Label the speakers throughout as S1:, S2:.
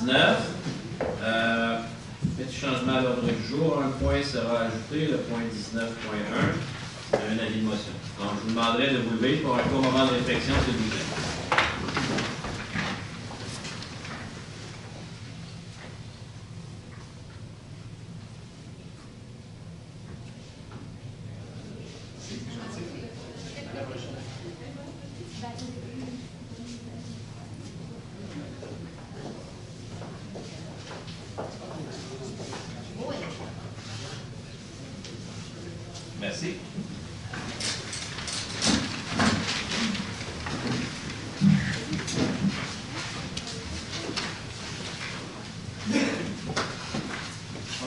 S1: 2019. Petit changement à l'ordre du jour. Un point sera ajouté, le point 19.1, un avis de motion. Donc, je vous demanderai de vous lever pour un court moment de réflexion, s'il vous plaît. Merci.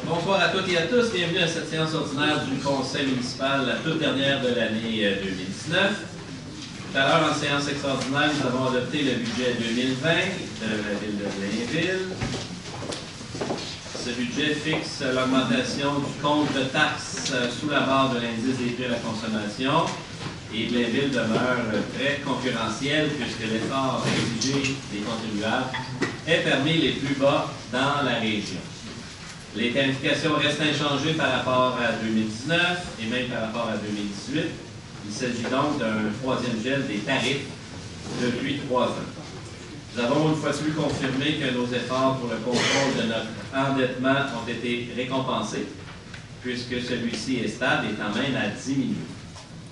S1: Bonsoir à toutes et à tous. Bienvenue à cette séance ordinaire du Conseil municipal, la toute dernière de l'année 2019. Tout à l'heure, en séance extraordinaire, nous avons adopté le budget 2020 de la ville de Blainville. Ce budget fixe l'augmentation du compte de taxes sous la barre de l'indice des prix à la consommation. Et Blainville demeure très concurrentiel puisque l'effort exigé des contribuables est parmi les plus bas dans la région. Les tarifications restent inchangées par rapport à 2019 et même par rapport à 2018. Il s'agit donc d'un troisième gel des tarifs depuis 3 ans. Nous avons une fois de plus confirmé que nos efforts pour le contrôle de notre endettement ont été récompensés, puisque celui-ci est stable et tend même à diminuer.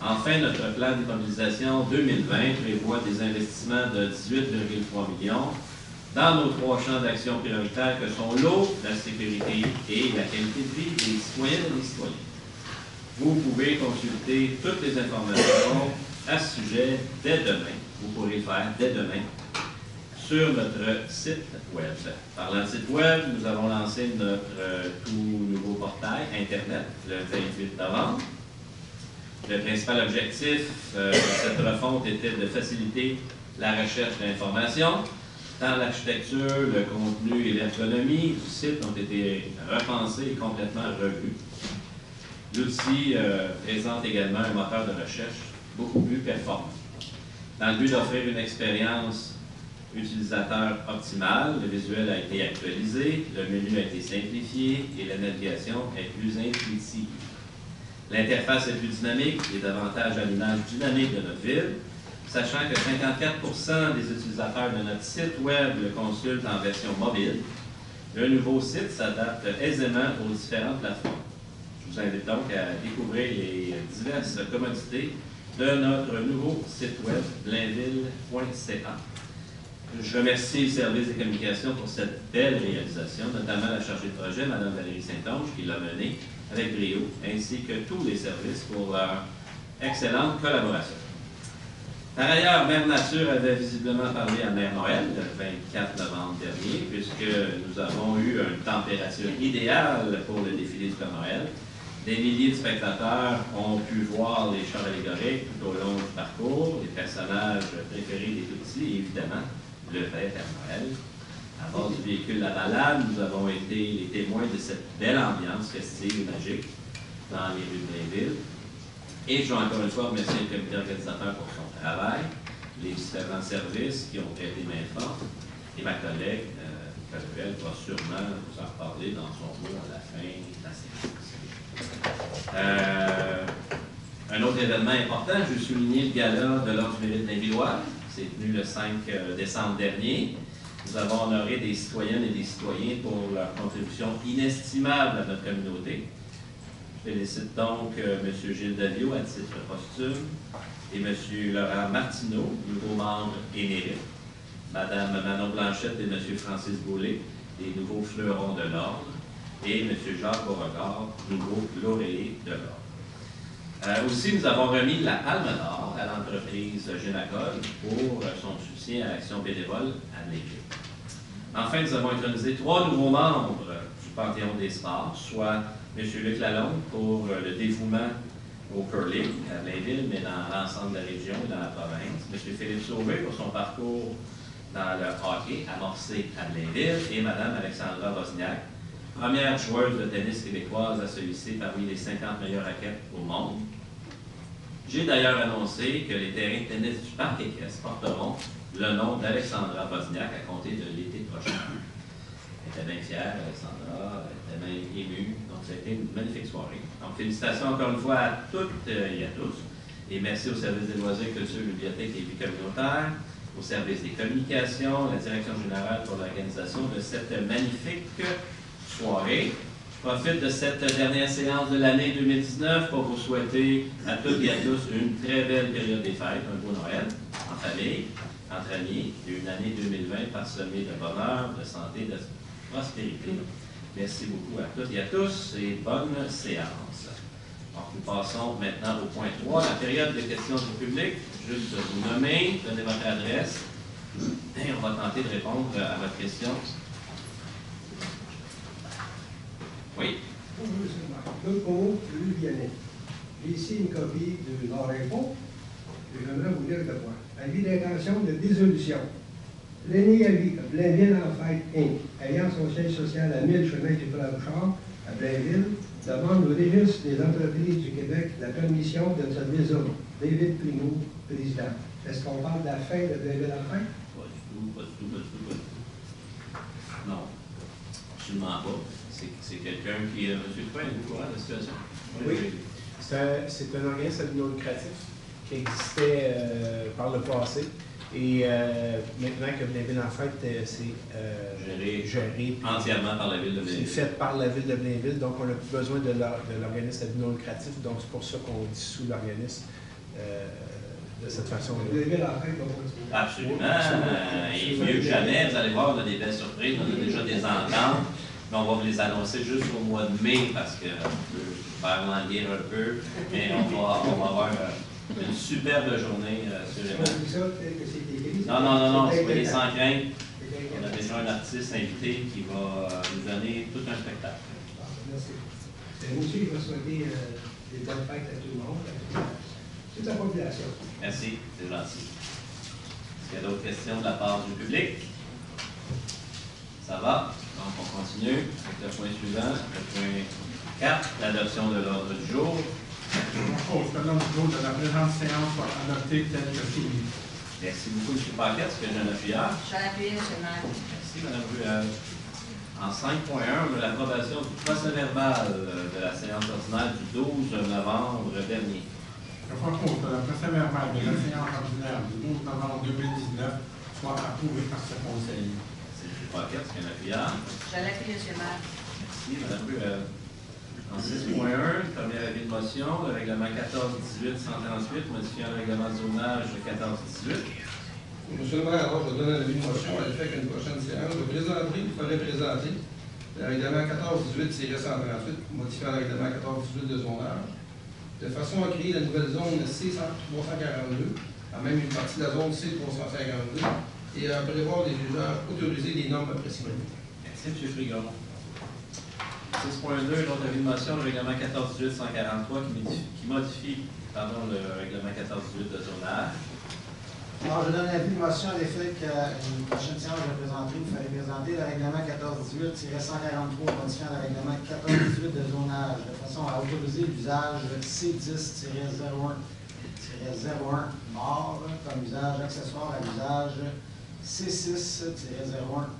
S1: Enfin, notre plan d'immobilisation 2020 prévoit des investissements de 18,3 millions dans nos 3 champs d'action prioritaires que sont l'eau, la sécurité et la qualité de vie des citoyennes et des citoyens. Vous pouvez consulter toutes les informations à ce sujet dès demain. Vous pourrez le faire dès demain sur notre site web. Parlant de site web, nous avons lancé notre tout nouveau portail Internet le 28 novembre. Le principal objectif de cette refonte était de faciliter la recherche d'informations. Tant l'architecture, le contenu et l'ergonomie du site ont été repensés et complètement revus. L'outil présente également un moteur de recherche beaucoup plus performant. Dans le but d'offrir une expérience utilisateur optimale, le visuel a été actualisé, le menu a été simplifié et la navigation est plus intuitive. L'interface est plus dynamique et davantage à l'image dynamique de notre ville, sachant que 54% des utilisateurs de notre site web le consultent en version mobile. Le nouveau site s'adapte aisément aux différentes plateformes. Je vous invite donc à découvrir les diverses commodités de notre nouveau site web, blainville.ca. Je remercie le service des communications pour cette belle réalisation, notamment la chargée de projet, Mme Valérie Saint-Onge, qui l'a menée avec brio, ainsi que tous les services pour leur excellente collaboration. Par ailleurs, Mère Nature avait visiblement parlé à Mère Noël le 24 novembre dernier, puisque nous avons eu une température idéale pour le défilé du Père Noël. Des milliers de spectateurs ont pu voir les chars allégoriques tout au long du parcours, les personnages préférés des tout-petits, et évidemment, le vrai Père Noël. À bord du véhicule La Balade, nous avons été les témoins de cette belle ambiance festive et magique dans les rues de Blainville. Et je veux encore une fois remercier le comité organisateur pour son travail, les différents services qui ont prêté main forte, et ma collègue, Nicole va sûrement vous en reparler dans son mot à la fin de la séance. Un autre événement important, je veux souligner le gala de l'Ordre du mérite blainvillois. C'est tenu le 5 décembre dernier. Nous avons honoré des citoyennes et des citoyens pour leur contribution inestimable à notre communauté. Je félicite donc M. Gilles Davio à titre posthume et M. Laurent Martineau, nouveau membre émérite, Mme Manon Blanchette et M. Francis Boulay, les nouveaux fleurons de l'Ordre, et M. Jacques Beauregard, nouveau lauréat de l'Ordre. Aussi, nous avons remis la Palme d'Or à l'entreprise Génacol pour son soutien à l'action bénévole à Blainville. Enfin, nous avons intronisé 3 nouveaux membres du Panthéon des sports, soit M. Luc Lalonde pour le dévouement au curling à Blainville, mais dans l'ensemble de la région et dans la province. M. Philippe Sauvé pour son parcours dans le hockey amorcé à Blainville et Mme Alexandra Wozniak, première joueuse de tennis québécoise à se hisser parmi les 50 meilleures raquettes au monde. J'ai d'ailleurs annoncé que les terrains de tennis du Parc équestre porteront le nom d'Alexandra Wozniak à compter de l'été prochain. était bien fière, Alexandra, elle était bien émue. Donc, ça a été une magnifique soirée. Donc, félicitations encore une fois à toutes et à tous. Et merci au service des loisirs, culture, bibliothèque et vie communautaire, au service des communications, la direction générale pour l'organisation de cette magnifique soirée. Je profite de cette dernière séance de l'année 2019 pour vous souhaiter à toutes et à tous une très belle période des fêtes, un beau Noël, en famille, entre amis, et une année 2020 parsemée de bonheur, de santé, de prospérité. Merci beaucoup à toutes et à tous et bonne séance. Donc, nous passons maintenant au point 3, la période de questions du public. Juste vous nommer, donner votre adresse et on va tenter de répondre à votre question. Oui.
S2: Bonjour, M. Marc. Claude Combeau, Louis Vianney. J'ai ici une copie de Nord-Info et j'aimerais vous dire de quoi. Avis d'intention de dissolution. L'aîné avis que Blainville en fête Inc., ayant son siège social à 1000 chemin du Frère-Bouchard, à Blainville, demande au registre des entreprises du Québec la permission de se désoler. David Primo, président. Est-ce qu'on parle de la fin de Blainville en fête?
S1: Pas du tout, pas du tout, pas du tout, pas du tout. Non, absolument pas. C'est quelqu'un qui est... Monsieur Dupin, êtes-vous au courant de la situation?
S3: Oui. C'est un organisme non lucratif qui existait par le passé. Et maintenant que Blainville en fête, c'est géré
S1: entièrement par la ville de Blainville.
S3: C'est fait par la ville de Blainville, donc on n'a plus besoin de l'organisme non lucratif. Donc c'est pour ça qu'on dissout l'organisme de cette façon-là.
S2: Blainville en fête, on continue.
S1: Absolument. Et mieux que jamais, vous allez voir, on a des belles surprises, on a déjà des ententes. Mais on va vous les annoncer juste au mois de mai parce que on peut faire languir un peu. Mais on va avoir une superbe journée sûrement. Non, soyez sans crainte. On a déjà un artiste invité qui va nous donner tout un spectacle.
S2: Merci. Moi aussi, je vais souhaiter des bonnes fêtes à tout le monde, à toute la population.
S1: Merci, c'est gentil. Est-ce qu'il y a d'autres questions de la part du public? Ça va? Donc, on continue avec le point suivant, le point 4, l'adoption de l'ordre du jour.
S4: Je te donne le de la présente séance soit adoptée telle que soumise.
S1: Merci beaucoup, M. Paquette. Est-ce que j'ai un appuyeur?
S5: Je l'appuie, M. le maire.
S1: Merci, Mme Ruel. En 5.1, l'approbation du procès-verbal de la séance ordinaire du 12 novembre dernier.
S4: Je propose que le procès-verbal de la séance ordinaire du 12 novembre 2019 soit approuvé par ce conseil.
S1: Merci, M. Paquette. Est-ce qu'il y a un appuyeur?
S5: Je l'appuie, M. le maire.
S1: Merci, Mme Ruel. En 6.1, premier avis de motion, le règlement 14-18-138, modifiant le règlement de zonage 14-18.
S6: Monsieur le maire, alors je donne un avis de motion à l'effet qu'une prochaine séance, je présenterai, il faudrait présenter le règlement 14-18-138, modifiant le règlement 14-18 de zonage, de façon à créer la nouvelle zone C342, à même une partie de la zone C352, et à prévoir des usages autorisés des normes précisément.
S1: Merci, M. Frigon. 6.2, l'autre avis de motion, le règlement 14-18-143 qui modifie le règlement 14-18 de zonage.
S7: Alors, je donne un avis de motion à l'effet qu'à une prochaine séance, je présenterai, il fallait présenter le règlement 14-18-143 modifiant le règlement 14-18 de zonage de façon à autoriser l'usage C10-01-01 mort comme usage accessoire à l'usage C6-01-01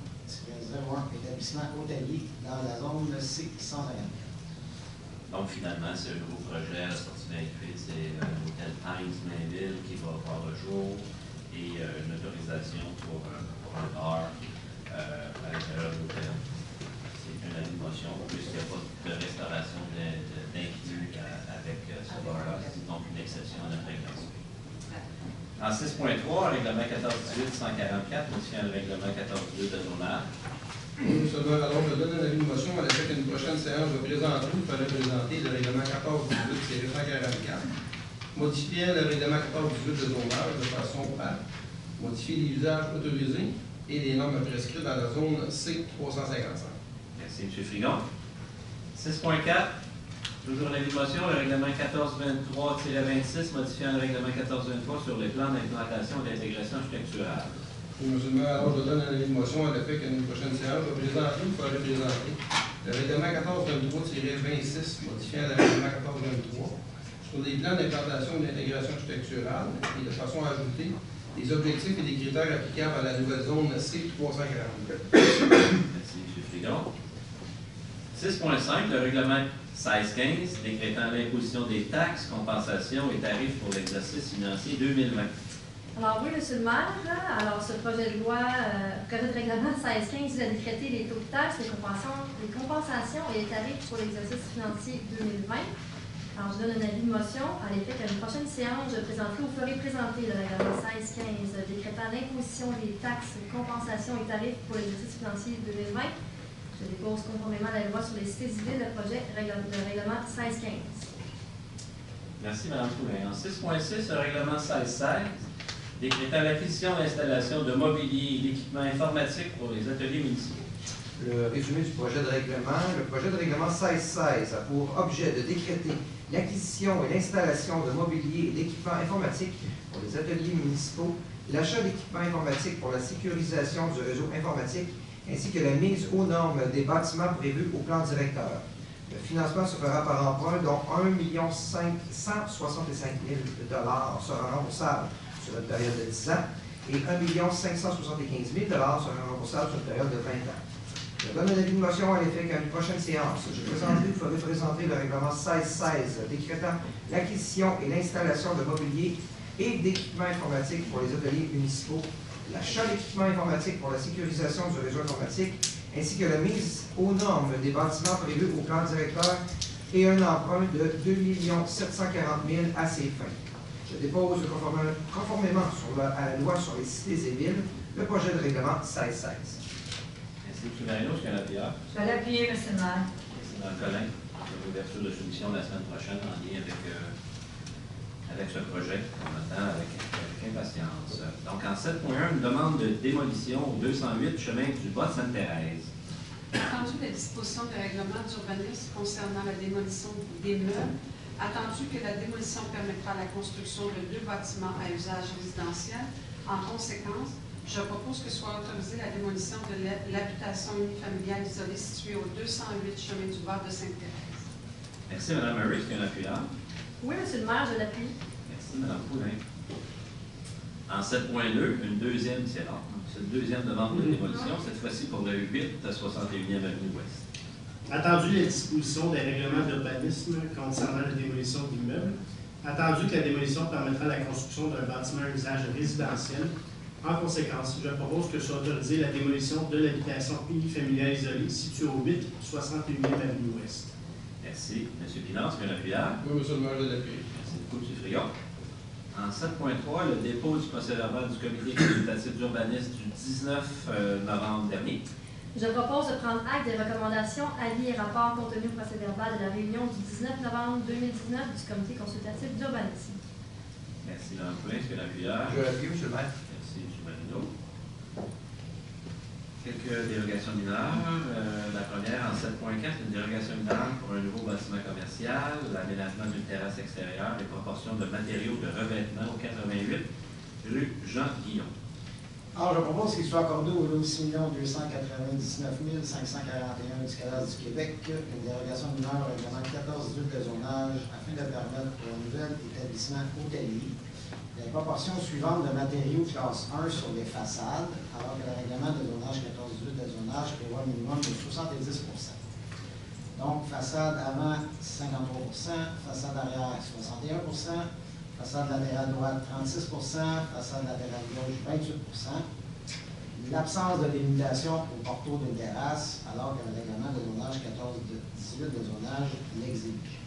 S7: établissement hôtelier dans la zone C150.
S1: Donc, finalement, c'est un nouveau projet à la sortie d'Infit, c'est l'hôtel Times Blainville qui va voir le jour et une autorisation pour un bar à l'intérieur de l'hôtel. C'est une avis de motion, puisqu'il n'y a pas de restauration d'inclus avec ce bar-là, donc une exception à notre règlement. En 6.3, règlement 14-18-144, modifiant le règlement 14-18 de zonage.
S6: Monsieur le maire, alors je donne un avis de motion à l'effet qu'une prochaine séance, je présenterai, il fallait présenter le règlement 14-18-144, modifiant le règlement 14-18 de zonage de façon à modifier les usages autorisés et les normes prescrites dans la zone C355.
S1: Merci, M. Frigon. 6.4, toujours un avis de motion, le règlement 14-23-26, modifiant le règlement 14-23 sur les plans d'implantation et d'intégration architecturale.
S6: Monsieur le maire, alors je donne un avis de motion à l'effet qu'une prochaine séance, je présenterai, il faudrait présenter le règlement 14-23-26, modifiant le règlement 14-23 sur les plans d'implantation et d'intégration architecturale et de façon à ajouter des objectifs et des critères applicables à la nouvelle zone C342.
S1: Merci, M. Frigon. 6.5, le règlement 1615 décrétant l'imposition des taxes, compensations et tarifs pour l'exercice financier 2020.
S8: Alors oui, Monsieur le maire, alors ce projet de loi, projet de règlement 1615 vise à décréter les taux de taxes, les compensations et les tarifs pour l'exercice financier 2020. Alors je donne un avis de motion à l'effet qu'à une prochaine séance, je présenterai ou ferai présenter le règlement 1615 décrétant l'imposition des taxes, compensations et tarifs pour l'exercice financier 2020. Je dépose conformément à la loi sur les cités civiles le projet de règlement 1615.
S1: Merci, Mme Poulin. En 6.6, le règlement 1616 décrétant l'acquisition et l'installation de mobilier et d'équipements informatiques pour les ateliers municipaux.
S9: Le résumé du projet de règlement. Le projet de règlement 1616 a pour objet de décréter l'acquisition et l'installation de mobilier et d'équipements informatiques pour les ateliers municipaux, l'achat d'équipements informatiques pour la sécurisation du réseau informatique, ainsi que la mise aux normes des bâtiments prévus au plan directeur. Le financement se fera par emprunt, dont 1 565 000 $ sera remboursable sur une période de 10 ans et 1 575 000 $ sera remboursable sur une période de 20 ans. Je donne un avis de motion à l'effet qu'à une prochaine séance, je ferai présenter le règlement 1616 décrétant l'acquisition et l'installation de mobilier et d'équipements informatiques pour les ateliers municipaux, l'achat d'équipements informatiques pour la sécurisation du réseau informatique, ainsi que la mise aux normes des bâtiments prévus au plan directeur et un emprunt de 2 740 000 à ces fins. Je dépose conformément à la loi sur les cités et villes le projet de règlement 1616.
S1: Merci, M. Marino. Est-ce qu'il y a un appuyeur?
S5: Je vais l'appuyer, M. le maire.
S1: Merci, Mme Collin. L'ouverture de soumission la semaine prochaine en lien avec ce projet qu'on attend avec impatience. Donc, en 7.1, une demande de démolition au 208 chemin du Bas-Sainte-Thérèse.
S10: Attendu les dispositions du règlement d'urbanisme concernant la démolition des meubles, attendu que la démolition permettra la construction de 2 bâtiments à usage résidentiel, en conséquence, je propose que soit autorisée la démolition de l'habitation unifamiliale isolée située au 208 chemin du Bas de Sainte-Thérèse.
S1: Merci, Mme Murray. Est-ce qu'il y a un appuyeur?
S8: Oui, Monsieur le maire, je l'appuie.
S1: Merci, Mme Poulin. En 7.2, une deuxième demande de démolition, cette fois-ci pour le 8 à 61e Avenue Ouest.
S3: Attendu les dispositions des règlements d'urbanisme concernant la démolition d'immeubles, attendu que la démolition permettra la construction d'un bâtiment à usage résidentiel. En conséquence, je propose que soit autorisée la démolition de l'habitation unifamiliale isolée située au 8 61e Avenue Ouest.
S1: Merci. M. Pinard, est-ce qu'il y a un appuyeur?
S6: Oui, M. le maire, je l'appuie.
S1: Merci beaucoup, M. Friot. En 7.3, le dépôt du procès-verbal du comité consultatif d'urbanisme du 19 novembre dernier.
S8: Je propose de prendre acte des recommandations, avis et rapports contenus au procès-verbal de la réunion du 19 novembre 2019 du comité consultatif d'urbanisme.
S1: Merci, Mme Poulin. Est-ce qu'il y a un appuyeur?
S9: Je l'appuie, M. le maire.
S1: Merci, M. Marino. Quelques dérogations mineures. La première, en 7.4, une dérogation mineure pour un nouveau bâtiment commercial, l'aménagement d'une terrasse extérieure, les proportions de matériaux de revêtement au 88 rue Jean-Guillon.
S7: Alors, je propose qu'il soit accordé au lot 6 299 541 du cadastre du Québec une dérogation mineure au règlement 14-18 de zonage afin de permettre pour un nouvel établissement hôtelier les proportions suivantes de matériaux classe 1 sur les façades, alors que le règlement de zonage 14-18 de zonage prévoit un minimum de 70 %. Donc, façade avant 53 façade arrière 61 façade latérale droite 36 façade latérale gauche 28 l'absence de délimitation au porto de terrasse, alors que le règlement de zonage 14-18 de zonage l'exige.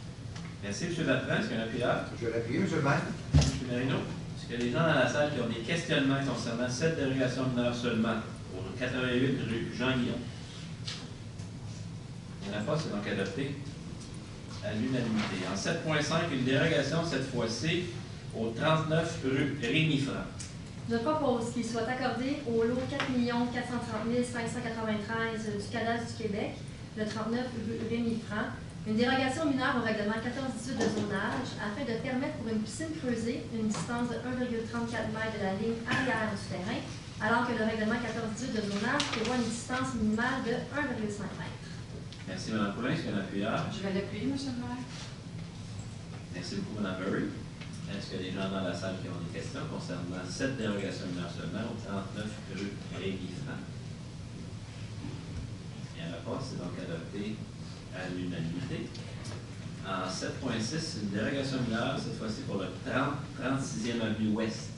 S1: Merci, M. Bertrand. Est-ce qu'il y a un appuyeur?
S9: Je l'appuie, M. le maire.
S1: M. Marino. Est-ce qu'il y a des gens dans la salle qui ont des questionnements concernant cette dérogation mineure seulement au 88 rue Jean-Guillon? Il n'y en a pas, c'est donc adopté à l'unanimité. En 7.5, une dérogation cette fois-ci au 39 rue Rémy-Franc.
S8: Je propose qu'il soit accordé au lot 4 430 593 du cadastre du Québec, le 39 rue Rémy-Franc, une dérogation mineure au règlement 14-18 de zonage afin de permettre pour une piscine creusée une distance de 1,34 m de la ligne arrière du terrain, alors que le règlement 14-18 de zonage prévoit une distance minimale de 1,5 m.
S1: Merci, Mme Poulin. Est-ce qu'il y a un appuyeur?
S10: Je vais l'appuyer, M. le maire.
S1: Merci beaucoup, Mme Murray. Est-ce qu'il y a des gens dans la salle qui ont des questions concernant cette dérogation mineure seulement au 39 rue Rémy-Franc? Il n'y en a pas, c'est donc adopté à l'unanimité. En 7.6, une dérogation mineure, cette fois-ci pour le 36e avenue Ouest.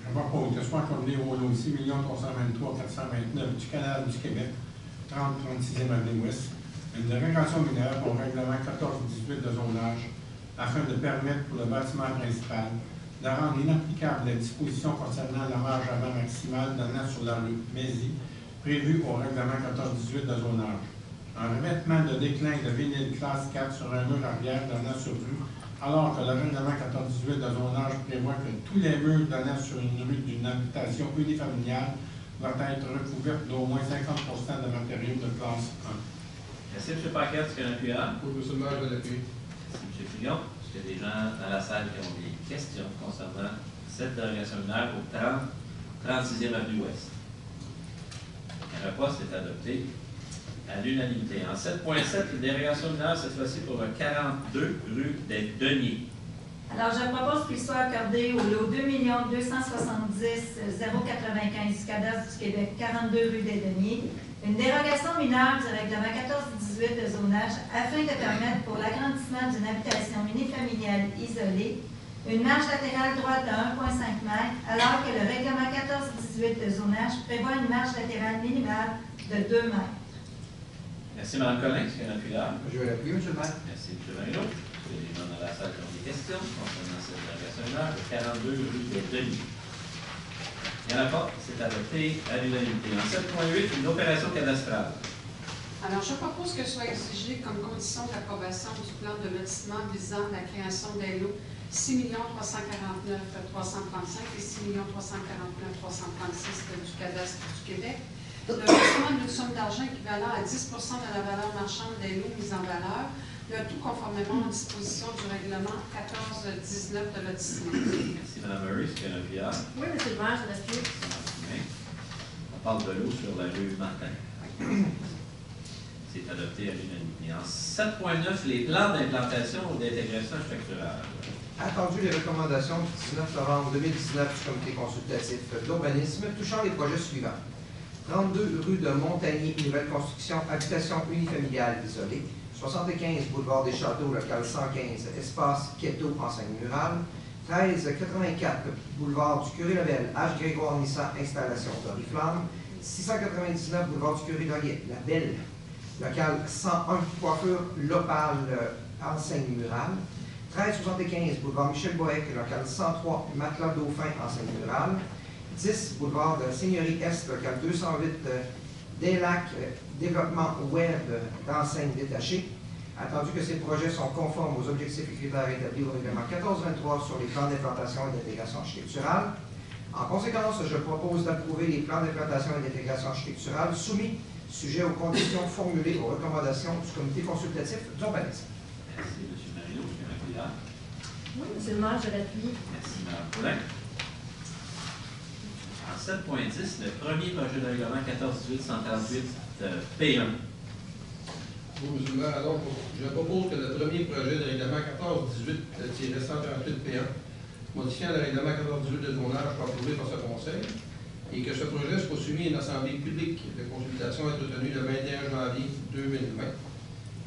S4: Je propose que soit accordé au lot 6 323 429 du canal du Québec, 36e avenue Ouest, une dérogation mineure au règlement 14-18 de zonage afin de permettre pour le bâtiment principal de rendre inapplicable les dispositions concernant la marge avant maximale donnant sur la rue Mézy prévue au règlement 14-18 de zonage. Un revêtement de déclin de vinyle classe 4 sur un mur arrière donnant sur rue, alors que le règlement 14-18 de zonage prévoit que tous les murs donnant sur une rue d'une habitation unifamiliale doivent être recouverts d'au moins 50% de matériaux de classe 1.
S1: Merci, M. Paquette. Est-ce qu'il y a un appuyeur?
S6: Pour le seulement, je vais l'appuyer.
S1: Merci, M. Fillon. Est-ce qu'il y a des gens dans la salle qui ont des questions concernant cette dérogation mineure au 36e avenue Ouest? Il n'y en a pas, c'est adopté à l'unanimité. En 7.7, une dérogation mineure, cette fois-ci pour le 42 rue des Deniers.
S11: Alors, je propose qu'il soit accordé au lot 2 270 095 du cadastre du Québec, 42 rue des Deniers, une dérogation mineure du règlement 14-18 de zonage afin de permettre pour l'agrandissement d'une habitation unifamiliale isolée une marge latérale droite de 1,5 m, alors que le règlement 14-18 de zonage prévoit une marge latérale minimale de 2 m.
S1: Merci, Mme Collin. Est-ce qu'il y a un appuyeur?
S9: Je vais l'appuyer, M. le maire.
S1: Merci, M. Marino. Est-ce qu'il y a des gens dans la salle qui ont des questions concernant cette dérogation mineure au 42 rue des Deniers? Il n'y en a pas, c'est adopté à l'unanimité. En 7.8, une opération cadastrale.
S10: Alors, je propose que soit exigé comme condition d'approbation du plan de lotissement visant la création des lots 6 349 335 et 6 349 336 du cadastre du Québec, le versement d'une somme d'argent équivalent à 10 de la valeur marchande des lots mis en valeur, le tout conformément aux dispositions du règlement 14-19 de lotissement.
S1: Merci, Mme Murray. Est-ce qu'il y a un appuyeur?
S8: Oui, M. le maire, je l'appuie.
S1: On parle de l'eau sur la rue Martin. C'est adopté à l'unanimité. En 7.9, les plans d'implantation ou d'intégration structurale.
S9: Attendu les recommandations du 19 novembre 2019 du comité consultatif d'urbanisme touchant les projets suivants. 32 rue de Montagny, nouvelle construction, habitation unifamiliale isolée. 75 boulevard des Châteaux, local 115, espace Quéteau, enseigne murale. 1384 boulevard du Curé-Lebel, H. Grégoire Nissan, installation d'Oriflamme. 699 boulevard du Curé-Laurier, La Belle, local 101, coiffure Lopal, enseigne murale. 1375 boulevard Michel Bohec, local 103, Matelas Dauphin, enseigne murale. 10 boulevard de la Seigneurie Est, local 208, des lacs, développement web d'enseignes détachées. Attendu que ces projets sont conformes aux objectifs et critères établis au règlement 1423 sur les plans d'implantation et d'intégration architecturale. En conséquence, je propose d'approuver les plans d'implantation et d'intégration architecturale soumis, sujet aux conditions formulées aux recommandations du comité consultatif d'urbanisme.
S1: Merci, M. Marino. Est-ce qu'il y a un appuyeur?
S8: Oui, M. le maire, je l'appuie.
S1: Merci, Mme Poulin. En 7.10, le premier projet de règlement 14-18-138 P1.
S6: Oui, M. le maire, alors, je propose que le premier projet de règlement 14-18-138 P1, modifiant le règlement 14-18 de zonage, soit approuvé par ce Conseil, et que ce projet soit soumis à une assemblée publique de consultation à être tenue le 21 janvier 2020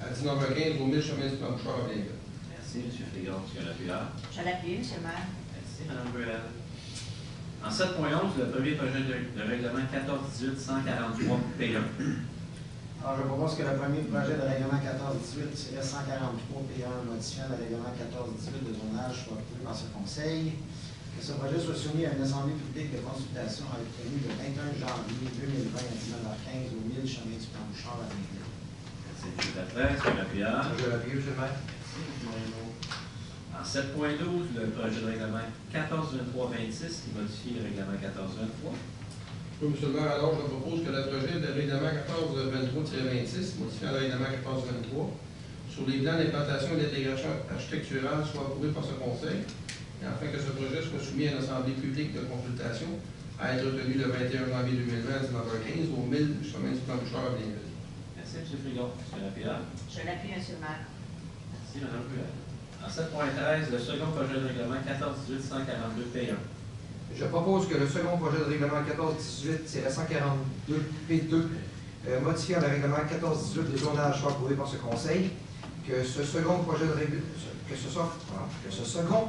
S6: à 19h15 au 1000 chemin du Plan-Bouchard à Blainville.
S1: Merci, M. Frégon. Est-ce qu'il y a un appuyeur?
S5: Je l'appuie, M. le maire.
S1: Merci, Mme Bruel. En 7.11, le premier projet de règlement 14-18-143 P1.
S7: Alors, je propose que le premier projet de règlement 14-18-143 P1 modifiant le règlement 14-18 de zonage soit approuvé par ce Conseil. Que ce projet soit soumis à une assemblée publique de consultation à être tenue le 21 janvier 2020 à 19h15 au 1000 chemin du Plan-Bouchard à Blainville.
S1: Merci, M. Bertrand. Est-ce qu'il y a un appuyeur?
S9: Je vais l'appuyer, M. le maire.
S1: Merci, M. Marino. En 7.12, le projet de règlement 14-23-26 qui modifie le règlement 14-23.
S6: Oui, M. le maire, alors je propose que le projet de règlement 14-23-26, modifiant le règlement 14-23, sur les plans d'implantation et d'intégration architecturale soit approuvé par ce Conseil, et afin que ce projet soit soumis à une assemblée publique de consultation à être tenue le 21 janvier 2020 à 19h15 au 1000 chemin du Plan-Bouchard à Blainville.
S1: Merci, M. Frégon. Est-ce qu'il y a un appuyeur?
S5: Je l'appuie, M. le maire.
S1: Merci, Mme Bruel. En 7.13, le second projet de règlement 14-18-142 P1.
S9: Je propose que le second projet de règlement 14-18-142 P2 modifiant le règlement 14-18 de zonage soit approuvé par ce Conseil, que ce second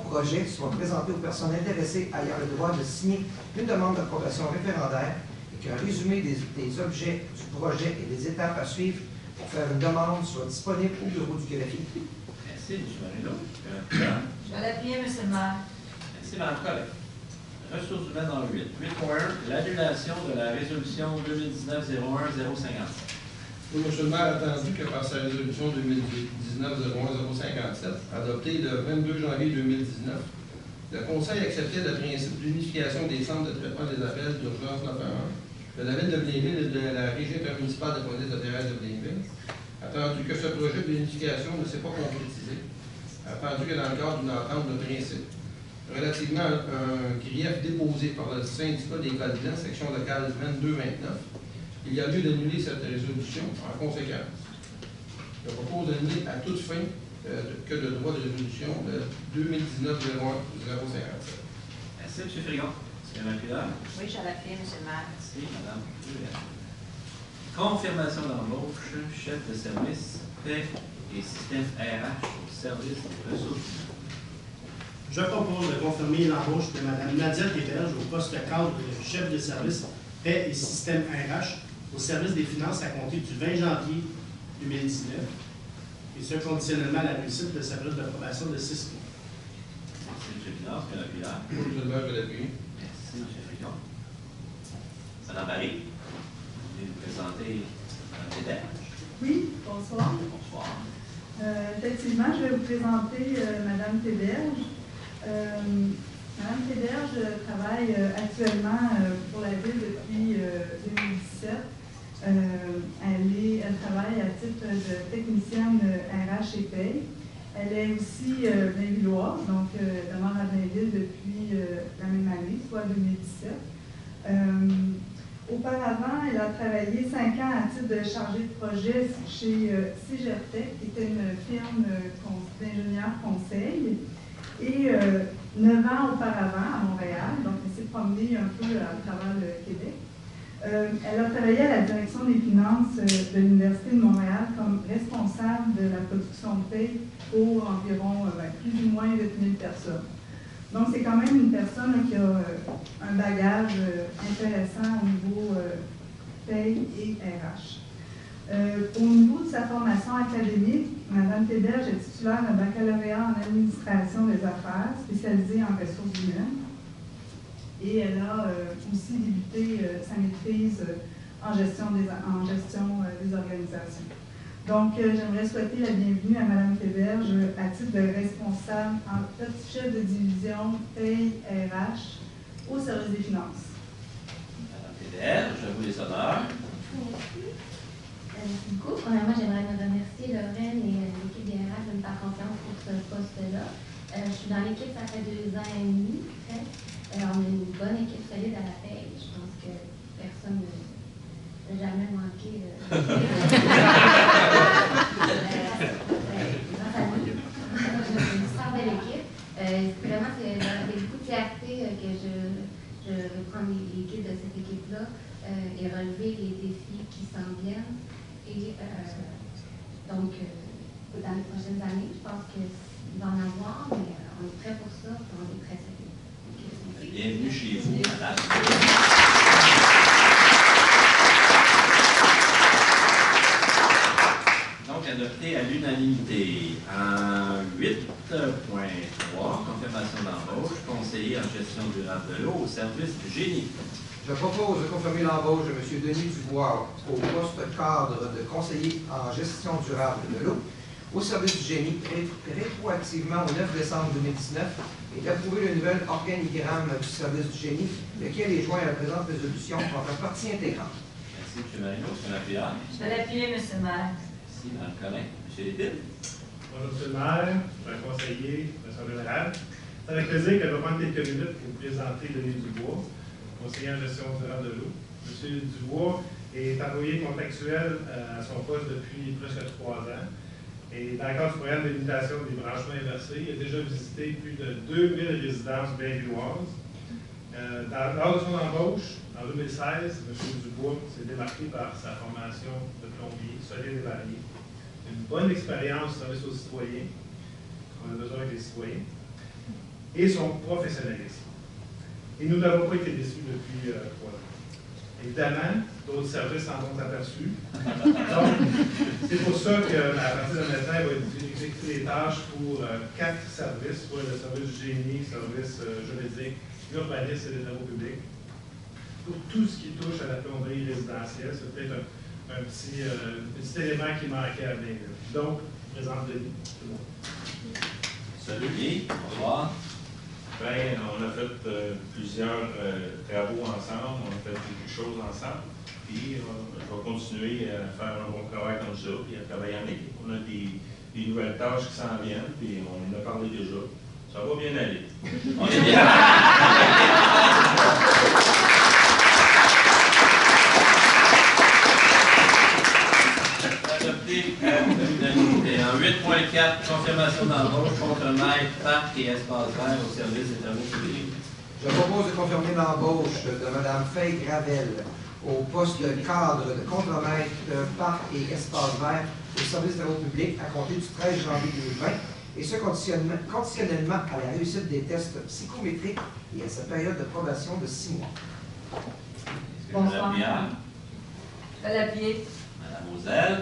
S9: projet soit présenté aux personnes intéressées ayant le droit de signer une demande d'approbation référendaire et qu'un résumé des objets du projet et des étapes à suivre pour faire une demande soit disponible au bureau du greffier.
S1: Merci, M. Marino.
S11: Je vais l'appuyer, M. le maire.
S1: Merci, Mme Collet. Ressources humaines dans le 8. 8.1, l'annulation de la résolution 2019-01-057.
S6: Oui, M. le maire, attendu que par sa résolution 2019-01-057, adoptée le 22 janvier 2019, le Conseil acceptait le principe d'unification des centres de traitement des appels d'urgence 911 de la ville de Blainville et de la régie intermunicipale de police de Thérèse de Blainville, attendu que ce projet d'unification ne s'est pas concrétisé, attendu que dans le cadre d'une entente de principe, relativement à un grief déposé par le syndicat des Colblancs, section locale 2229, il y a lieu d'annuler cette résolution en conséquence. Je propose d'annuler à toute fin que le droit de résolution de 2019-01-057.
S1: Merci, M. Frigon. Mme Pilar.
S5: Oui, je l'appuie, M. le maire.
S1: Merci, Mme Juliette. Confirmation d'embauche, chef de service, paie et système RH au service des ressources humaines.
S3: Je propose de confirmer l'embauche de Mme Nadia Théberge au poste cadre de chef de service paie et système RH au service des finances à compter du 20 janvier 2019, et ce conditionnellement à la réussite de sa période d'approbation de 6 mois.
S1: Merci, M. Pinard. Mme Pilar.
S6: Oui, M. le maire, je l'appuie.
S1: Merci, M. Frigon. Mme Barry, vous voulez nous présenter Mme Théberge?
S12: Oui, bonsoir.
S1: Bonsoir.
S12: Effectivement, je vais vous présenter Mme Théberge. Mme Théberge travaille actuellement pour la ville depuis 2017. Elle travaille à titre de technicienne RH et paye. Elle est aussi blainvilloise, donc demeure à Blainville depuis la même année, soit 2017. Auparavant, elle a travaillé 5 ans à titre de chargée de projet chez Cigertech, qui était une firme d'ingénieurs conseil. Et 9 ans auparavant, à Montréal, donc elle s'est promenée un peu à travers le Québec. Elle a travaillé à la direction des finances de l'Université de Montréal comme responsable de la production de paie pour environ plus ou moins 8000 personnes. Donc, c'est quand même une personne qui a un bagage intéressant au niveau paie et RH. Au niveau de sa formation académique, Mme Théberge est titulaire d'un baccalauréat en administration des affaires, spécialisé en ressources humaines. Et elle a aussi débuté sa maîtrise en gestion des organisations. Donc, j'aimerais souhaiter la bienvenue à Mme Théberge à titre de responsable, en fait, chef de division paye RH au service des finances.
S1: Mme Théberge, je vous les honneurs.
S8: Merci. Merci beaucoup. Premièrement, j'aimerais me remercier Lorraine et l'équipe des RH de me faire confiance pour ce poste-là. Je suis dans l'équipe, ça fait 2 ans et demi. On a une bonne équipe solide à la paye. Je pense que personne n'a jamais manqué. Grâce à nous. Une super belle équipe. Vraiment, c'est avec beaucoup de fierté que je vais prendre les guides de cette équipe-là et relever les défis qui s'en viennent. Et donc, dans les prochaines années, je pense qu'il va en avoir, mais on est prêt pour ça, et on est très sérieux.
S1: Bienvenue chez vous, madame. Donc, adopté à l'unanimité. En 8.3, confirmation d'embauche, conseiller en gestion durable de l'eau au service du génie.
S9: Je propose de confirmer l'embauche de M. Denis Dubois au poste cadre de conseiller en gestion durable de l'eau au service du génie rétroactivement au 9 décembre 2019 et d'approuver le nouvel organigramme du service du génie, lequel est joint à la présente résolution pour en faire partie intégrante.
S1: Merci, M. Marino. M. Lapierre.
S11: Je vais l'appuyer, M. le maire.
S1: Merci, Mme Collin. M. Létine.
S13: Bonjour, M. le maire, un conseiller, M. général. C'est avec plaisir que je vais prendre quelques minutes pour vous présenter Denis Dubois, conseiller en gestion durable de l'eau. M. Dubois est employé contractuel à son poste depuis presque 3 ans. Et dans le cadre du programme de limitation des branchements inversés, il a déjà visité plus de 2000 résidences blainvilloises. Lors de son embauche, en En 2016, M. Dubois s'est démarqué par sa formation de plombier solide et variée, une bonne expérience au service aux citoyens, on a besoin avec les citoyens, et son professionnalisme. Et nous n'avons pas été déçus depuis 3 ans. Évidemment, d'autres services s'en sont aperçus. Donc, c'est pour ça qu'à partir de maintenant, il va exécuter des tâches pour 4 services, soit le service du génie, service juridique, l'urbanisme et les travaux publics. Pour tout ce qui touche à la plomberie résidentielle, c'est peut-être un petit élément qui manquait à venir. Donc, je présente Denis. C'est bon.
S1: Salut Guy, au revoir.
S14: Bien, on a fait plusieurs travaux ensemble, on a fait beaucoup de choses ensemble, puis je vais continuer à faire un bon travail comme ça, puis à travailler en équipe. On a des nouvelles tâches qui s'en viennent, puis on en a parlé déjà. Ça va bien aller.
S1: On est bien. Adopté l'unanimité. En 8.4, confirmation d'embauche contre maître, parc et espace vert au service des travaux publics.
S9: Je propose de confirmer l'embauche de Mme Faye Gravel au poste de cadre de contremaître parc et espace vert au service des travaux publics à compter du 13 janvier 2020, et ce conditionnellement à la réussite des tests psychométriques et à sa période de probation de 6 mois.
S1: Bonsoir.
S5: À la pied.
S1: Madame Osel.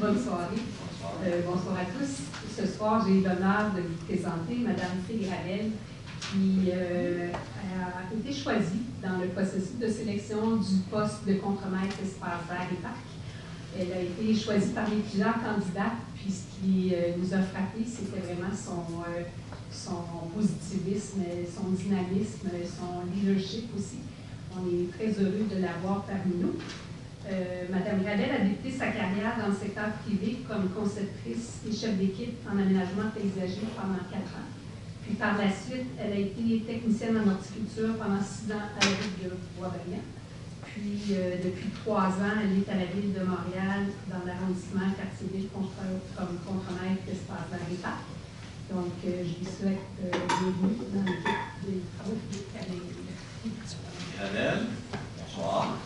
S15: Bonne soirée. Bonsoir à tous. Ce soir, j'ai l'honneur de vous présenter Mme Faye Gravel, qui a été choisie dans le processus de sélection du poste de contremaître espace vert et parc. Elle a été choisie parmi plusieurs candidats, puis ce qui nous a frappé, c'était vraiment son positivisme, son dynamisme, son leadership aussi. On est très heureux de l'avoir parmi nous. Madame Gravel a débuté sa carrière dans le secteur privé comme conceptrice et chef d'équipe en aménagement paysager pendant 4 ans. Puis par la suite, elle a été technicienne en horticulture pendant 6 ans à la ville de Boisbriand. Puis depuis 3 ans, elle est à la ville de Montréal, dans l'arrondissement Quartier-Ville comme contremaître espace vert et parc. Donc, je lui souhaite bienvenue dans l'équipe des travaux publics à la ville.
S1: Gravel, bonsoir.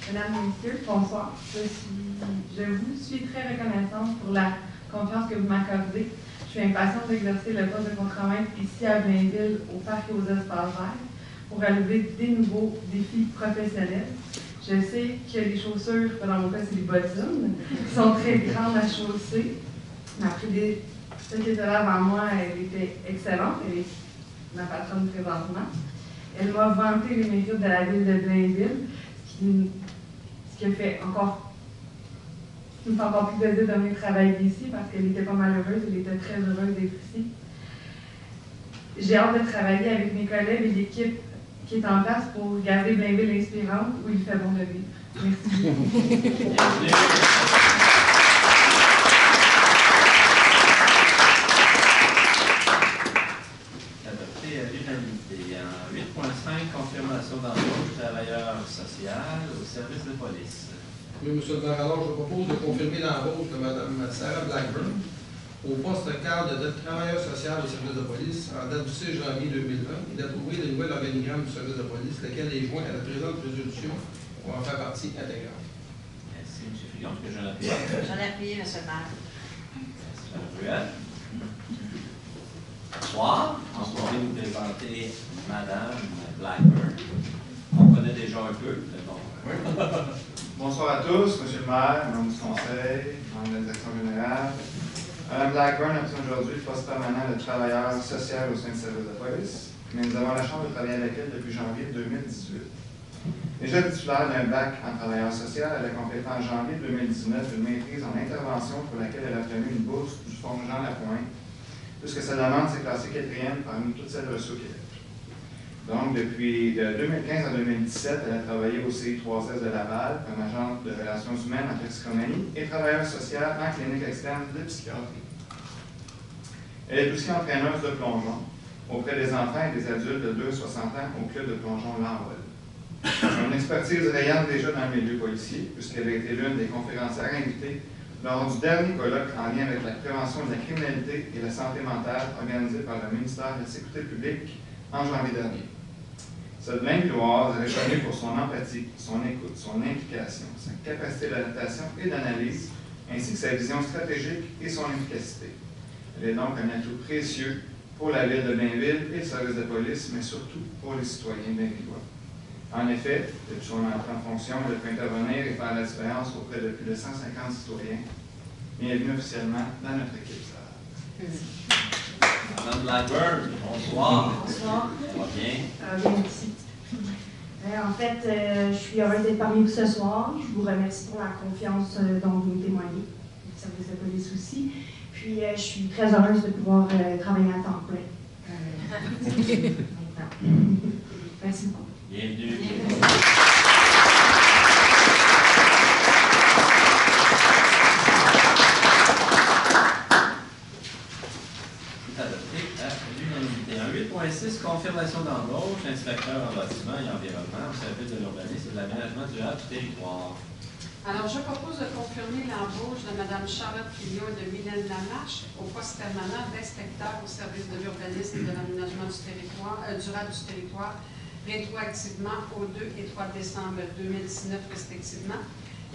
S12: Mesdames et messieurs, bonsoir. Je vous suis très reconnaissante pour la confiance que vous m'accordez. Je suis impatiente d'exercer le poste de contremaître ici à Blainville, au parc et aux espaces verts, pour relever des nouveaux défis professionnels. Je sais que les chaussures, dans mon cas, c'est des bottines, sont très grandes à chausser. Après celle qui était là avant moi, elle était excellente. Elle est ma patronne présentement. Elle m'a vanté les mérites de la ville de Blainville, ce qui me fait encore plus plaisir de venir travailler ici parce qu'elle n'était pas malheureuse, elle était très heureuse d'être ici. J'ai hâte de travailler avec mes collègues et l'équipe qui est en place pour garder Blainville inspirante où il fait bon de vivre. Merci.
S1: Adopté à l'unanimité. En 8.5, confirmation d'embauche travailleur social au service de police.
S6: Oui, M. le maire, alors je propose de confirmer l'embauche de Mme Sarah Blackburn au poste cadre de travailleur social au service de police en date du 6 janvier 2020 et d'approuver le nouvel organigramme du service de police, lequel est joint à la présente résolution pour en faire partie intégrante.
S1: Merci, M. Fillon. Est-ce que j'en appuie?
S5: J'en ai appuyé, M. le maire.
S1: Merci, Mme Ruel. Bonsoir. On va vous présenter Mme Blackburn. On connaît déjà un peu, mais bon.
S16: Bonsoir à tous, M. le maire, membres du conseil, membres de la direction générale. Mme Blackburn obtient aujourd'hui le poste permanent de travailleur social au sein du service de police, mais nous avons la chance de travailler avec elle depuis janvier 2018. Déjà titulaire d'un bac en travailleur social, elle a complété en janvier 2019 une maîtrise en intervention pour laquelle elle a obtenu une bourse du Fonds Jean Lapointe, puisque sa demande s'est classée 4e parmi toutes celles reçues au Québec. Donc, depuis 2015 à 2017, elle a travaillé au CI3S de Laval comme agente de relations humaines en toxicomanie et travailleur social en clinique externe de psychiatrie. Elle est aussi entraîneuse de plongeon auprès des enfants et des adultes de 2 à 60 ans au club de plongeon L'Envol. Son expertise rayonne déjà dans le milieu policier, puisqu'elle a été l'une des conférencières invitées lors du dernier colloque en lien avec la prévention de la criminalité et la santé mentale organisé par le ministère de la Sécurité publique en janvier dernier. Cette vaine gloire est reconnue pour son empathie, son écoute, son implication, sa capacité d'adaptation et d'analyse, ainsi que sa vision stratégique et son efficacité. Elle est donc un atout précieux pour la ville de Blainville et le service de police, mais surtout pour les citoyens blainvillois. En effet, depuis son entrée en fonction, elle peut intervenir et faire la différence auprès de plus de 150 citoyens. Bienvenue officiellement dans notre équipe.
S1: Madame Blackburn, bonsoir.
S17: Bonsoir.
S1: Ça va bien?
S17: Bien, merci. En fait, je suis heureuse d'être parmi vous ce soir. Je vous remercie pour la confiance dont vous me témoignez. Le service de police aussi. Puis, je suis très heureuse de pouvoir travailler à temps plein. Merci beaucoup.
S1: Bienvenue. Adopté à l'unanimité. En 8.6, confirmation d'embauche, inspecteur en bâtiment et environnement au service de l'urbanisme et de l'aménagement durable du territoire.
S10: Alors, je propose de confirmer l'embauche de Mme Charlotte Fillon et de Mylène Lamarche au poste permanent d'inspecteur au service de l'urbanisme et de l'aménagement du territoire, durable du territoire, rétroactivement au 2 et 3 décembre 2019 respectivement,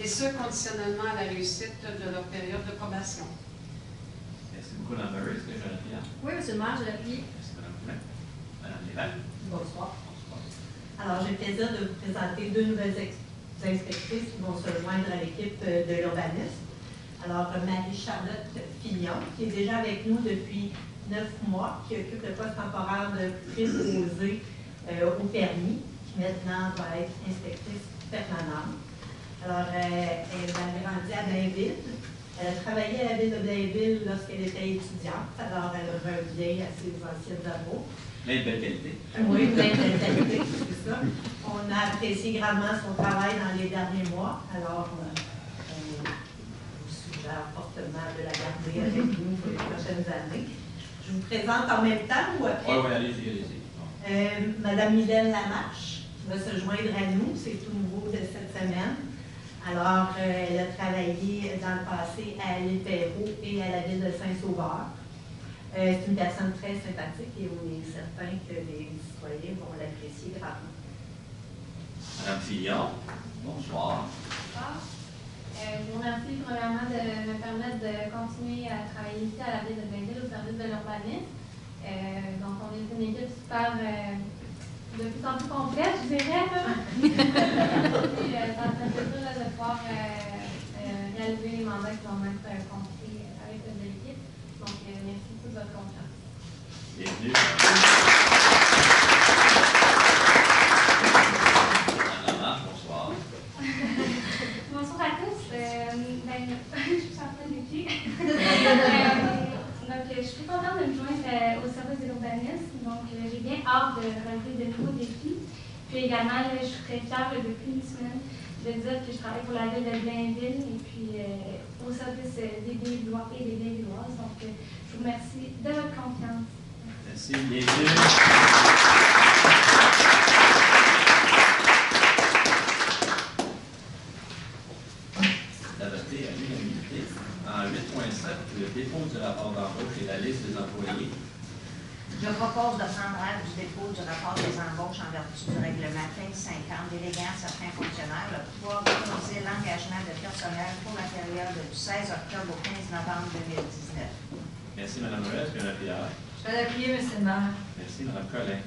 S10: et ce, conditionnellement à la réussite de leur période de probation.
S1: Merci beaucoup, Mme Murray. Est-ce que j'ai appuyé?
S8: Oui, M. le maire, je l'appuie.
S1: Merci, Mme Poulin. Mme Lévesque.
S11: Bonsoir. Alors, j'ai le plaisir de vous présenter deux nouvelles inspectrices qui vont se joindre à l'équipe de l'urbanisme. Alors, Marie-Charlotte Fillon, qui est déjà avec nous depuis 9 mois, qui occupe le poste temporaire de préposée au permis, qui maintenant va être inspectrice permanente. Alors, elle va grandi à Blainville. Elle a travaillé à la ville de Blainville lorsqu'elle était étudiante, alors elle revient à ses anciennes amours.
S1: Plein de belles qualités.
S11: Oui, plein de belles qualités, c'est ça. On a apprécié grandement son travail dans les derniers mois, alors on vous suggère fortement de la garder avec nous pour les prochaines années. Je vous présente en même temps ou après?
S1: Oui, allez-y, allez-y.
S11: Madame Mylène Lamarche va se joindre à nous, c'est tout nouveau de cette semaine. Alors, elle a travaillé dans le passé à l'île Perrot et à la ville de Saint-Sauveur. C'est une personne très sympathique et on est certain que les citoyens vont l'apprécier grandement.
S1: Madame Fillon, bonsoir.
S8: Bonsoir. Je vous remercie premièrement de me permettre de continuer à travailler ici à la ville de Blainville au service de l'urbanisme. Donc, on est une équipe super, de plus en plus complète, je dirais. Puis, ça me fait plaisir de pouvoir réaliser les mandats qui vont être confiés avec l'équipe. Donc, merci beaucoup de votre confiance.
S1: Bienvenue. Bonsoir.
S18: Bonsoir à tous. Je suis en train d'écrire. Donc, je suis contente de me joindre au service de l'urbanisme. Donc, j'ai bien hâte de relever de nouveaux défis. Puis également, je suis très fière depuis une semaine de dire que je travaille pour la ville de Blainville et puis au service des Blainvillois et des Blainvilloises. Donc, je vous remercie de votre confiance.
S1: Merci, bienvenue. Adopté à l'unanimité. En 8.7, le dépôt du rapport d'embauche et la liste des employés.
S5: Je propose de prendre acte du dépôt du rapport des embauches en vertu du règlement 1550 déléguant à certains fonctionnaires le pouvoir d'autoriser l'engagement de personnel pour la période du 16 octobre au 15 novembre 2019.
S1: Merci, Mme Murray. Est-ce que Mme Pierre?
S11: Je vais l'appuyer, M. le maire.
S1: Merci, Mme Collin.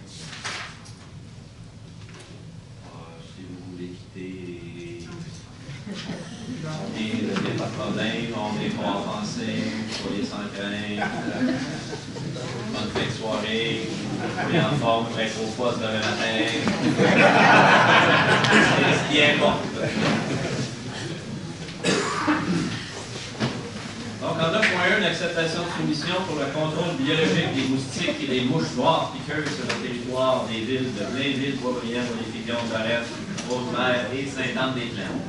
S1: Si vous voulez quitter, on n'est pas de problème, on n'est pas offensé, soyez sans crainte. Bonne fin de soirée, soyez en forme pour être au poste demain matin. C'est ce qui importe. Donc, en 9.1, l'acceptation de soumission pour le contrôle biologique des moustiques et des mouches noires piqueuses sur le territoire des villes de Blainville, Boisbriand, Bois-des-Filions, Lorette, Rosemère et Sainte-Anne-des-Plaines.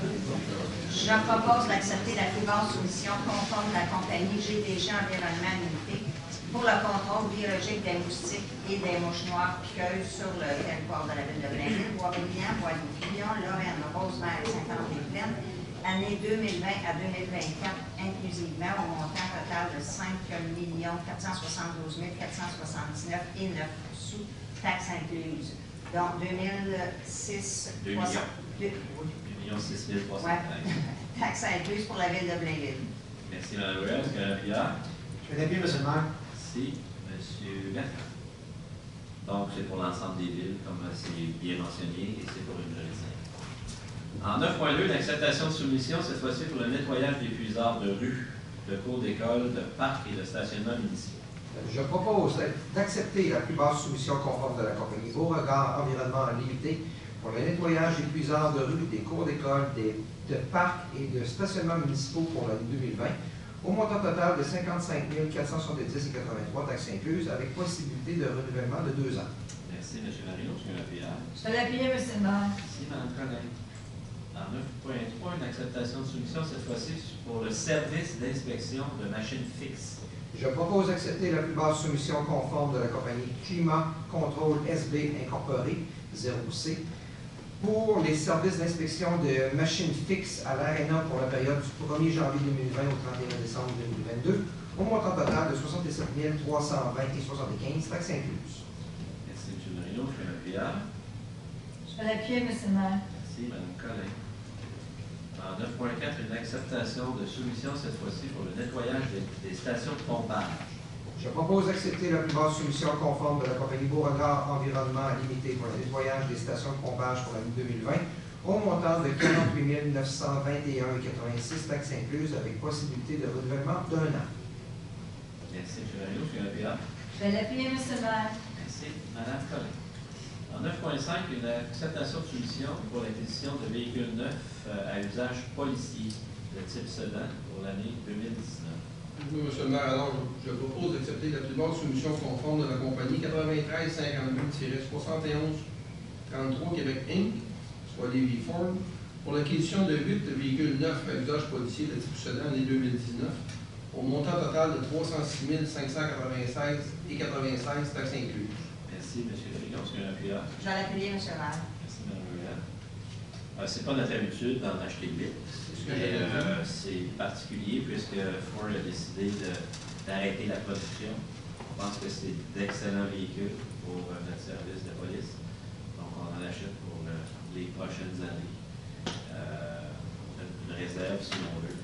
S5: Je propose d'accepter la plus basse soumission conforme de la compagnie GDG Environnement Limité pour le contrôle biologique des moustiques et des mouches noires piqueuses sur le territoire de la ville de Blainville, Boisbriand, Bois-des-Filions, Lorraine, Rosemère et Sainte-Anne-des-Plaines, année 2020 à 2024, inclusivement au montant total de 5 472 479 et 9 sous, taxes incluses. Donc, 2006...
S1: 2 millions. 2 6 313.
S5: Ouais. Taxe incluse pour la ville de Blainville.
S1: Merci, Mme Ruel. Est-ce que Mme Pierre?
S7: Je vais l'appuyer, M. le maire.
S1: Merci, M. Bertrand. Donc, c'est pour l'ensemble des villes, comme c'est bien mentionné, et c'est pour une durée de 5 ans. En 9.2, l'acceptation de soumission, cette fois-ci pour le nettoyage des puisards de rues, de cours d'école, de parcs et de stationnement municipaux.
S9: Je propose d'accepter la plus basse soumission conforme de la compagnie Beauregard Environnement Limité pour le nettoyage des puisards de rues, des cours d'école, de parcs et de stationnements municipaux pour l'année 2020, au montant total de 55 470,83 taxes incluses, avec possibilité de renouvellement de 2 ans.
S1: Merci, M. Marino. M. Lapierre.
S11: Je vais l'appuyer, M. le maire.
S1: Merci, Mme Collin. En 9.3, une acceptation de soumission, cette fois-ci pour le service d'inspection de machines fixes.
S9: Je propose d'accepter la plus basse soumission conforme de la compagnie Climat Contrôle SB Incorporé, 0C, pour les services d'inspection de machines fixes à l'ARENA pour la période du 1er janvier 2020 au 31 décembre 2022, au montant total de 67 320,75 taxes incluses.
S1: Merci, M. Marino. M. Lapierre.
S11: Je vais l'appuyer, M. le maire.
S1: Merci, Mme Collin. En 9.4, une acceptation de soumission, cette fois-ci pour le nettoyage des stations de pompage.
S9: Je propose d'accepter la plus basse soumission conforme de la compagnie Beauregard Environnement Limité pour le nettoyage des stations de pompage pour l'année 2020, au montant de 48 921,86 taxes incluses, avec possibilité de renouvellement d'1 an.
S1: Merci, M. Marino. M. Lapierre.
S11: Je vais l'appuyer, M. le maire.
S1: Merci, Mme Collin. En 9.5, une acceptation de soumission pour l'acquisition de véhicules neufs à usage policier de type sedan pour l'année 2019.
S6: Oui, M. le maire, alors je propose d'accepter la plus basse soumission conforme de la compagnie 9352-7133 Québec Inc., soit Lévis Ford, pour l'acquisition de 8 véhicules neufs à usage policier de type sedan l'année 2019, au montant total de 306 596,96 taxes incluses.
S1: Merci, M. Frigon. M. Lapierre.
S5: Je vais l'appuyer, M. le maire.
S1: Merci, Mme Ruel. Ce n'est pas notre habitude d'en acheter 8. C'est particulier puisque Ford a décidé d'arrêter la production. On pense que c'est d'excellents véhicules pour notre service de police. Donc, on en achète pour les prochaines années. Une réserve, si on veut.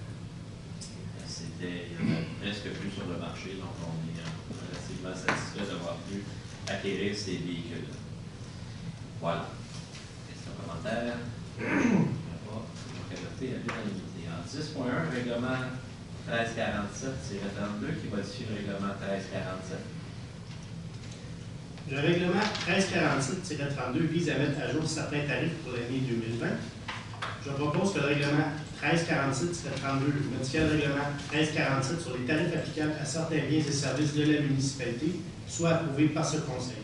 S1: Il y en a presque plus sur le marché, donc on est relativement satisfait d'avoir pu acquérir ces véhicules. Voilà. Questions, commentaires? Donc, adopter à l'unanimité. En 10.1, règlement 1347-32 qui modifie le règlement 1347.
S3: Le règlement 1347-32 vise à mettre à jour certains tarifs pour l'année 2020. Je propose que le règlement 1347-32, modifiant le règlement 1347 sur les tarifs applicables à certains biens et services de la municipalité, soit approuvé par ce Conseil.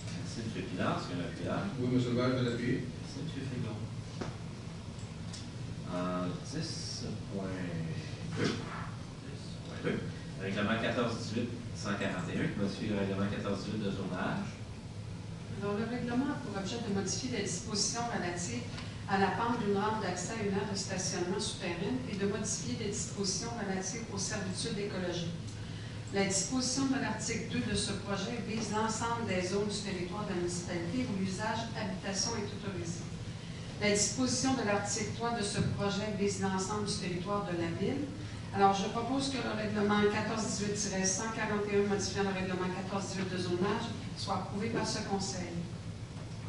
S1: Merci, M. Pinard. M. Lapierre.
S6: Oui, M. le maire, je vais l'appuyer.
S1: Merci, M. Frigon. En 10.2, règlement 1418-141 qui modifie le règlement 1418 de zonage.
S10: Alors, le règlement a pour objet de modifier les dispositions relatives à la pente d'une rampe d'accès à une aire de stationnement souterraine et de modifier les dispositions relatives aux servitudes écologiques. La disposition de l'article 2 de ce projet vise l'ensemble des zones du territoire de la municipalité où l'usage habitation est autorisé. La disposition de l'article 3 de ce projet vise l'ensemble du territoire de la ville. Alors, je propose que le règlement 1418-141 modifiant le règlement 1418 de zonage soit approuvé par ce Conseil.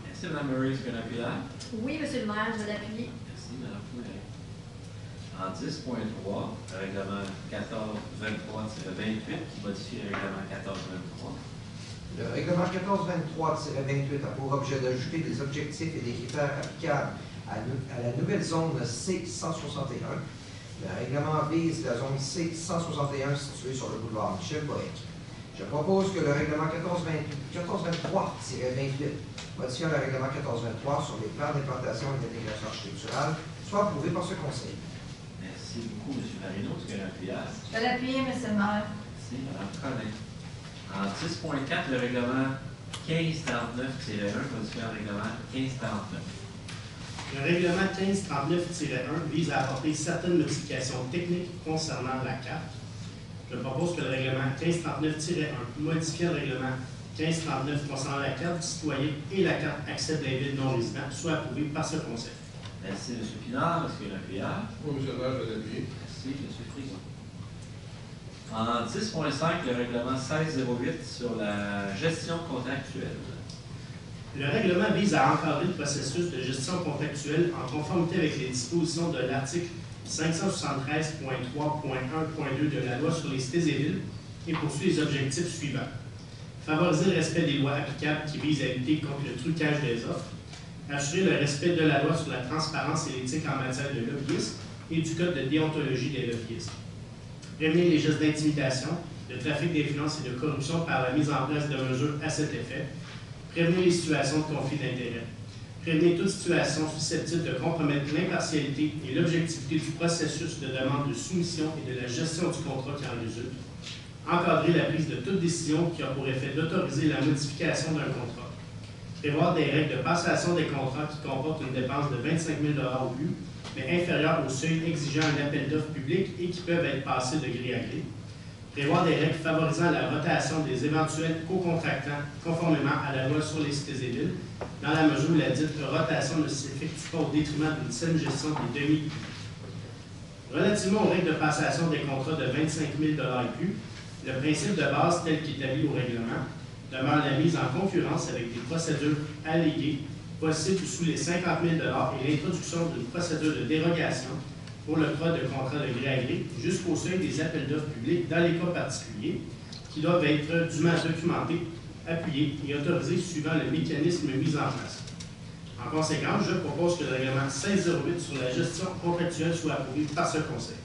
S1: Merci, Mme Murray. Est-ce qu'il y a un appui?
S8: Oui, M. le maire, je vais l'appuyer.
S1: Merci, Mme Poulet. En 10.3, règlement 1423-28 qui modifie le règlement 1423.
S9: Le règlement 1423-28 a pour objet d'ajouter des objectifs et des critères applicables à la nouvelle zone C-161. Le règlement vise la zone C-161 située sur le boulevard Michel-Boëc. Je propose que le règlement 1423-28, modifiant le règlement 1423 sur les plans d'implantation et d'intégration architecturale, soit approuvé par ce Conseil.
S1: Merci beaucoup, M. Marino. Est-ce qu'il y a un appuyage?
S11: Je vais l'appuyer, M. le maire.
S1: Merci, Mme Collin. En 10.4, le règlement 1539-1 modifiant le règlement 1539.
S3: Le règlement 1539-1 vise à apporter certaines modifications techniques concernant la carte. Je propose que le règlement 1539-1, modifiant le règlement 1539 concernant la carte du citoyen et la carte accès Blainville non-résident soit approuvée par ce Conseil.
S1: Merci, M. Pinard. Est-ce qu'il y a un cuillère?
S6: Oui, M. le maire, je vais l'appuyer.
S1: Merci, M. Frigon. En 10.5, le règlement 1608 sur la gestion contractuelle.
S3: Le règlement vise à encadrer le processus de gestion contractuelle en conformité avec les dispositions de l'article 573.3.1.2 de la loi sur les cités et villes et poursuit les objectifs suivants. Favoriser le respect des lois applicables qui visent à lutter contre le trucage des offres, assurer le respect de la loi sur la transparence et l'éthique en matière de lobbyisme et du code de déontologie des lobbyistes, prévenir les gestes d'intimidation, de trafic d'influence et de corruption par la mise en place de mesures à cet effet, prévenir les situations de conflit d'intérêts, prévenir toute situation susceptible de compromettre l'impartialité et l'objectivité du processus de demande de soumission et de la gestion du contrat qui en résulte, encadrer la prise de toute décision qui a pour effet d'autoriser la modification d'un contrat, prévoir des règles de passation des contrats qui comportent une dépense de 25 000 $ ou plus, mais inférieure au seuil exigeant un appel d'offres public et qui peuvent être passées de gré à gré, prévoir des règles favorisant la rotation des éventuels co-contractants conformément à la loi sur les cités et villes, dans la mesure où la dite rotation ne s'effectue pas au détriment d'une saine gestion des deniers publics. Relativement aux règles de passation des contrats de 25 000 $ et plus, le principe de base tel qu'établi au règlement demeure la mise en concurrence avec des procédures alléguées possibles sous les 50 000 $ et l'introduction d'une procédure de dérogation pour l'octroi de contrats de gré à gré jusqu'au seuil des appels d'offres publics dans les cas particuliers qui doivent être dûment documentés, appuyés et autorisés suivant le mécanisme mis en place. En conséquence, je propose que le règlement 1608 sur la gestion contractuelle soit approuvé par ce Conseil.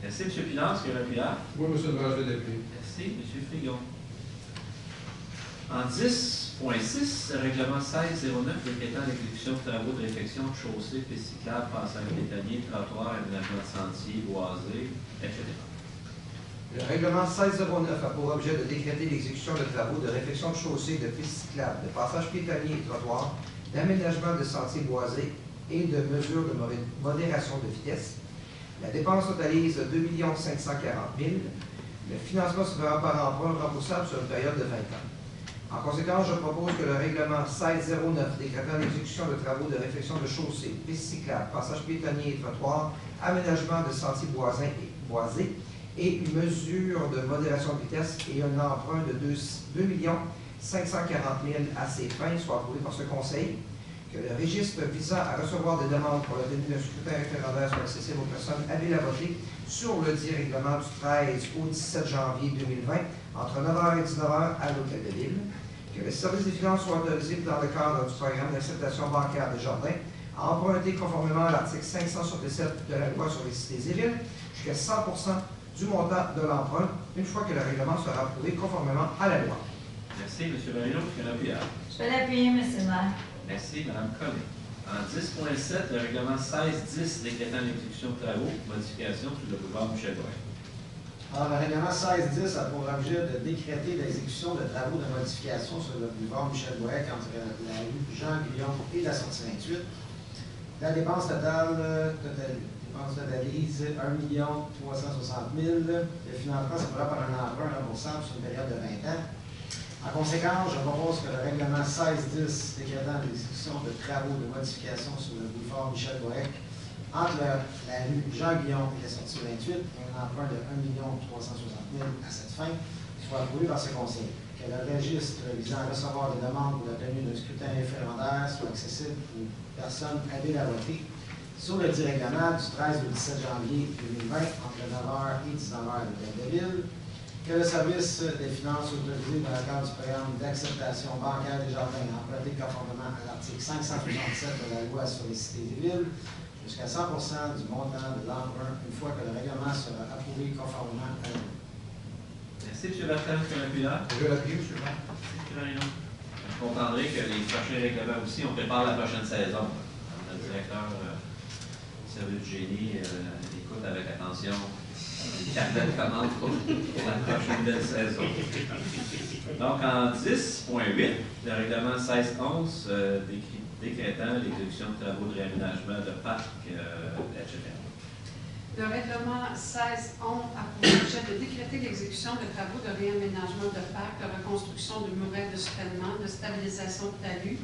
S1: Merci, M. Pinard. Est-ce qu'il y a un cuillère?
S6: Oui, M. le maire, je vais l'appuyer.
S1: Merci, M. Frigon. En 10.6, le règlement 1609 décrétant l'exécution de travaux de réfection de chaussées, pistes cyclables, passages piétonniers, trottoirs, aménagement de sentiers, boisés, etc.
S9: Le règlement 1609 a pour objet de décréter l'exécution de travaux de réfection de chaussées, de pistes cyclables, de passages piétonniers et trottoirs, d'aménagement de sentiers boisés et de mesures de modération de vitesse. La dépense totalise 2 540 000 $. Le financement se fera par emprunt remboursable sur une période de 20 ans. En conséquence, je propose que le règlement 1609 décrétant l'exécution de travaux de réfection de chaussées, pistes cyclables, passages piétonniers et trottoirs, aménagement de sentiers boisés et une mesure de modération de vitesse et un emprunt de 2 540 000 $ à ces fins soit approuvé par ce Conseil, que le registre visant à recevoir des demandes pour la tenue d'un scrutin référendaire soit accessible aux personnes habiles à voter sur le dit règlement du 13 au 17 janvier 2020 entre 9h et 19h à l'Hôtel de Ville, que le service des finances soit autorisé dans le cadre du programme d'acceptation bancaire des jardins à emprunter conformément à l'article 567 de la loi sur les cités et villes jusqu'à 100% du montant de l'emprunt une fois que le règlement sera approuvé conformément à la loi.
S1: Merci, M. Marino. Est-ce qu'il y a un cuillère?
S11: Je vais l'appuyer, M. le maire.
S1: Merci, Mme Collet. En 10.7, le règlement 1610 décrétant l'exécution de travaux, modification sur le boulevard Michel-Gouin.
S7: Alors, le règlement 1610 a pour objet de décréter l'exécution de travaux de modification sur le boulevard Michel-Gouin entre la rue Jean-Guillaume et la sortie 28. La dépense totalise 1 360 000 $. Le financement se fera par un emprunt remboursable sur une période de 20 ans. En conséquence, je propose que le règlement 1610 décrétant l'exécution de travaux de modification sur le boulevard Michel-Gouin entre la rue Jean-Guillaume et la sortie 28 et un emprunt de 1 360 000 $ à cette fin soit approuvé par ce Conseil. Que le registre visant à recevoir des demandes pour la tenue d'un scrutin référendaire soit accessible aux personnes habiles à voter sur le dit règlement du 13 au 17 janvier 2020 entre 9h et 19h à l'Hôtel de Ville. Que le service des finances autorisé dans le cadre du programme d'acceptation bancaire des jardins emprunté conformément à l'article 567 de la loi sur les cités et villes jusqu'à 100% du montant de l'emprunt une fois que le règlement sera approuvé conformément à la loi.
S1: Merci, M. Bertrand. Est-ce qu'il y a un cuillère?
S6: Je vais l'appuyer, M. le maire.
S1: Merci, M. Marino. Vous comprendrez que les prochains règlements aussi, on prépare la prochaine saison. Le directeur du service du génie écoute avec attention les carnets de commandes pour la prochaine belle saison. Donc, en 10.8, le règlement 1611 décrétant l'exécution de travaux de réaménagement de parcs, etc.
S10: Le règlement 1611 a pour objet de décréter l'exécution de travaux de réaménagement de parcs, de reconstruction de murailles de soutènement, de stabilisation de talus,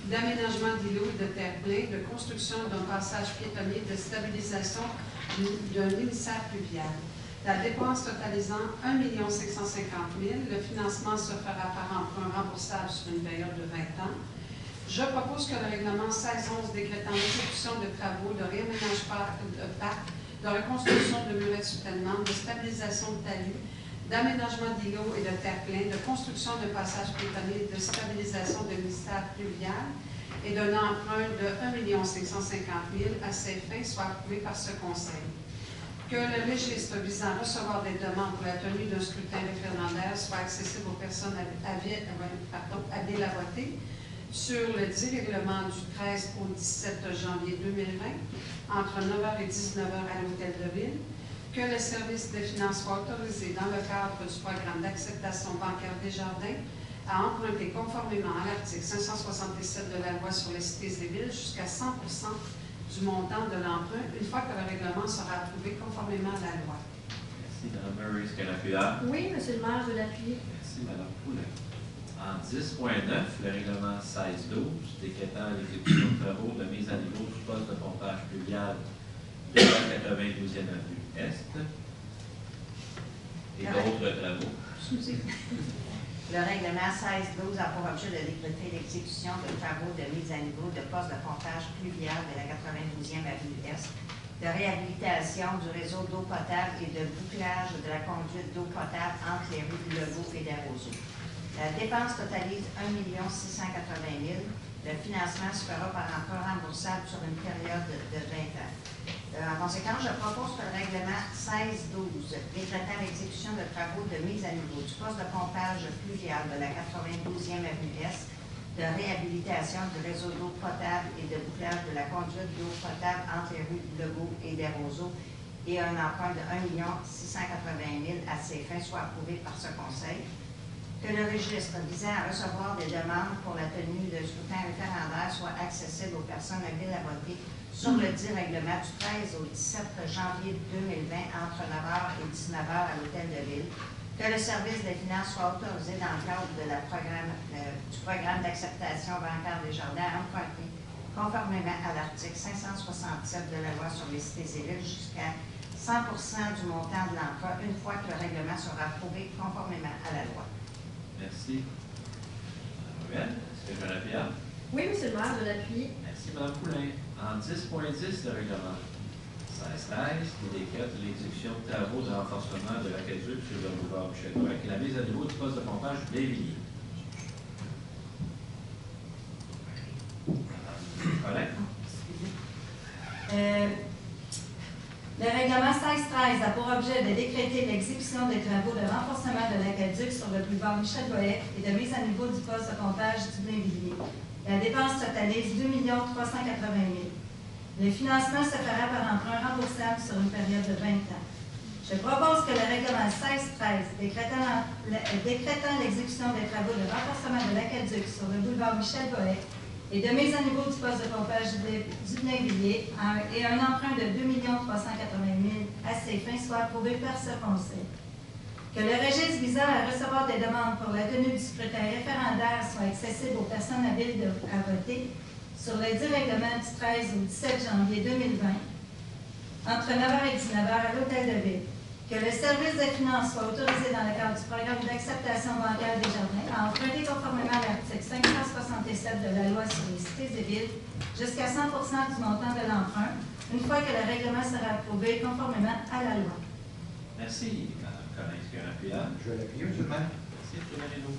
S10: d'aménagement d'îlots et de terre-pleins, de construction d'un passage piétonnier, de stabilisation d'un émissaire pluvial. La dépense totalisant 1 550 000 $, le financement se fera par emprunt remboursable sur une période de 20 ans. Je propose que le règlement 1611 décrétant l'exécution de travaux de réaménagement de parcs, de reconstruction de murailles de soutènement, de stabilisation de talus, d'aménagement d'îlots et de terre-pleins, de construction de passages piétonniers, de stabilisation de l'émissaire pluvial et d'un emprunt de 1 550 000 $, à ces fins soit approuvé par ce Conseil. Que le registre visant à recevoir des demandes pour la tenue d'un scrutin référendaire soit accessible aux personnes habiles à voter sur le dit règlement du 13 au 17 janvier 2020, entre 9h et 19h à l'Hôtel de Ville. Que le service des finances soit autorisé dans le cadre du programme d'acceptation bancaire Desjardins à emprunter conformément à l'article 567 de la loi sur les cités et villes jusqu'à 100% du montant de l'emprunt, une fois que le règlement sera approuvé conformément à la loi.
S1: Merci, Mme Murray. Est-ce qu'elle appuie?
S8: Oui, Monsieur le maire, je veux l'appuyer.
S1: Merci, Mme Poulin. En 10.9, le règlement 1612 décrétant l'exécution de travaux de mise à niveau du poste de pompage pluvial de la 92e avenue Est et d'autres travaux.
S5: Le règlement 1612 a pour objet de décréter l'exécution de travaux de mise à niveau de postes de pompage pluvial de la 92e avenue Est, de réhabilitation du réseau d'eau potable et de bouclage de la conduite d'eau potable entre les rues du Legault et d'Arrozeau. La dépense totalise 1 680 000 $. Le financement se fera par emprunt remboursable sur une période de 20 ans. En conséquence, je propose que le règlement 1612 décrétant l'exécution de travaux de mise à niveau du poste de pompage pluvial de la 92e avenue Est, de réhabilitation du réseau d'eau potable et de bouclage de la conduite d'eau potable entre les rues du Legault et d'Arrozeau et un emprunt de 1 680 000 $, à ces fins soit approuvé par ce Conseil. Que le registre visant à recevoir des demandes pour la tenue de scrutin référendaire soit accessible aux personnes habiles à voter sur le dit règlement du 13 au 17 janvier 2020 entre 9h et 19h à l'Hôtel de Ville. Que le service des finances soit autorisé dans le cadre de du programme d'acceptation bancaire Desjardins à emprunter conformément à l'article 567 de la loi sur les cités et villes jusqu'à 100% du montant de l'emprunt une fois que le règlement sera approuvé conformément à la loi.
S1: Merci. Mme Ruel, est-ce que je l'appuie?
S8: Oui, Monsieur le maire, je l'appuie.
S1: Merci, Mme Poulin. En 10.10, le règlement 1613 qui décrète l'exécution de travaux de renforcement de l'aqueduc sur le boulevard Michel-Correc et la mise à niveau du poste de pompage Blainvilliers. Correct?
S11: Le règlement 1613 a pour objet de décréter l'exécution des travaux de renforcement de l'aqueduc sur le boulevard Michel-Goët et de mise à niveau du poste de pompage du Blainvilliers. La dépense totalise 2 380 000 $. Le financement se fera par emprunt remboursable sur une période de 20 ans. Je propose que le règlement 1613 décrétant l'exécution des travaux de renforcement de l'aqueduc sur le boulevard Michel-Goët et de mise à niveau du poste de pompage du Blainvilliers et un emprunt de 2 380 000 $ à ces fins soit approuvé par ce Conseil. Que le registre visant à recevoir des demandes pour la tenue du scrutin référendaire soit accessible aux personnes habiles à voter sur le dit règlement du 13 au 17 janvier 2020, entre 9h et 19h à l'Hôtel de Ville. Que le service des finances soit autorisé dans le cadre du programme d'acceptation bancaire Desjardins à emprunter conformément à l'article 567 de la loi sur les cités et villes jusqu'à 100% du montant de l'emprunt, une fois que le règlement sera approuvé conformément à la loi.
S1: Merci, Mme Collin. Est-ce qu'il y a un appuyant?
S9: Je vais l'appuyer, M. le maire.
S1: Merci, M. Marino.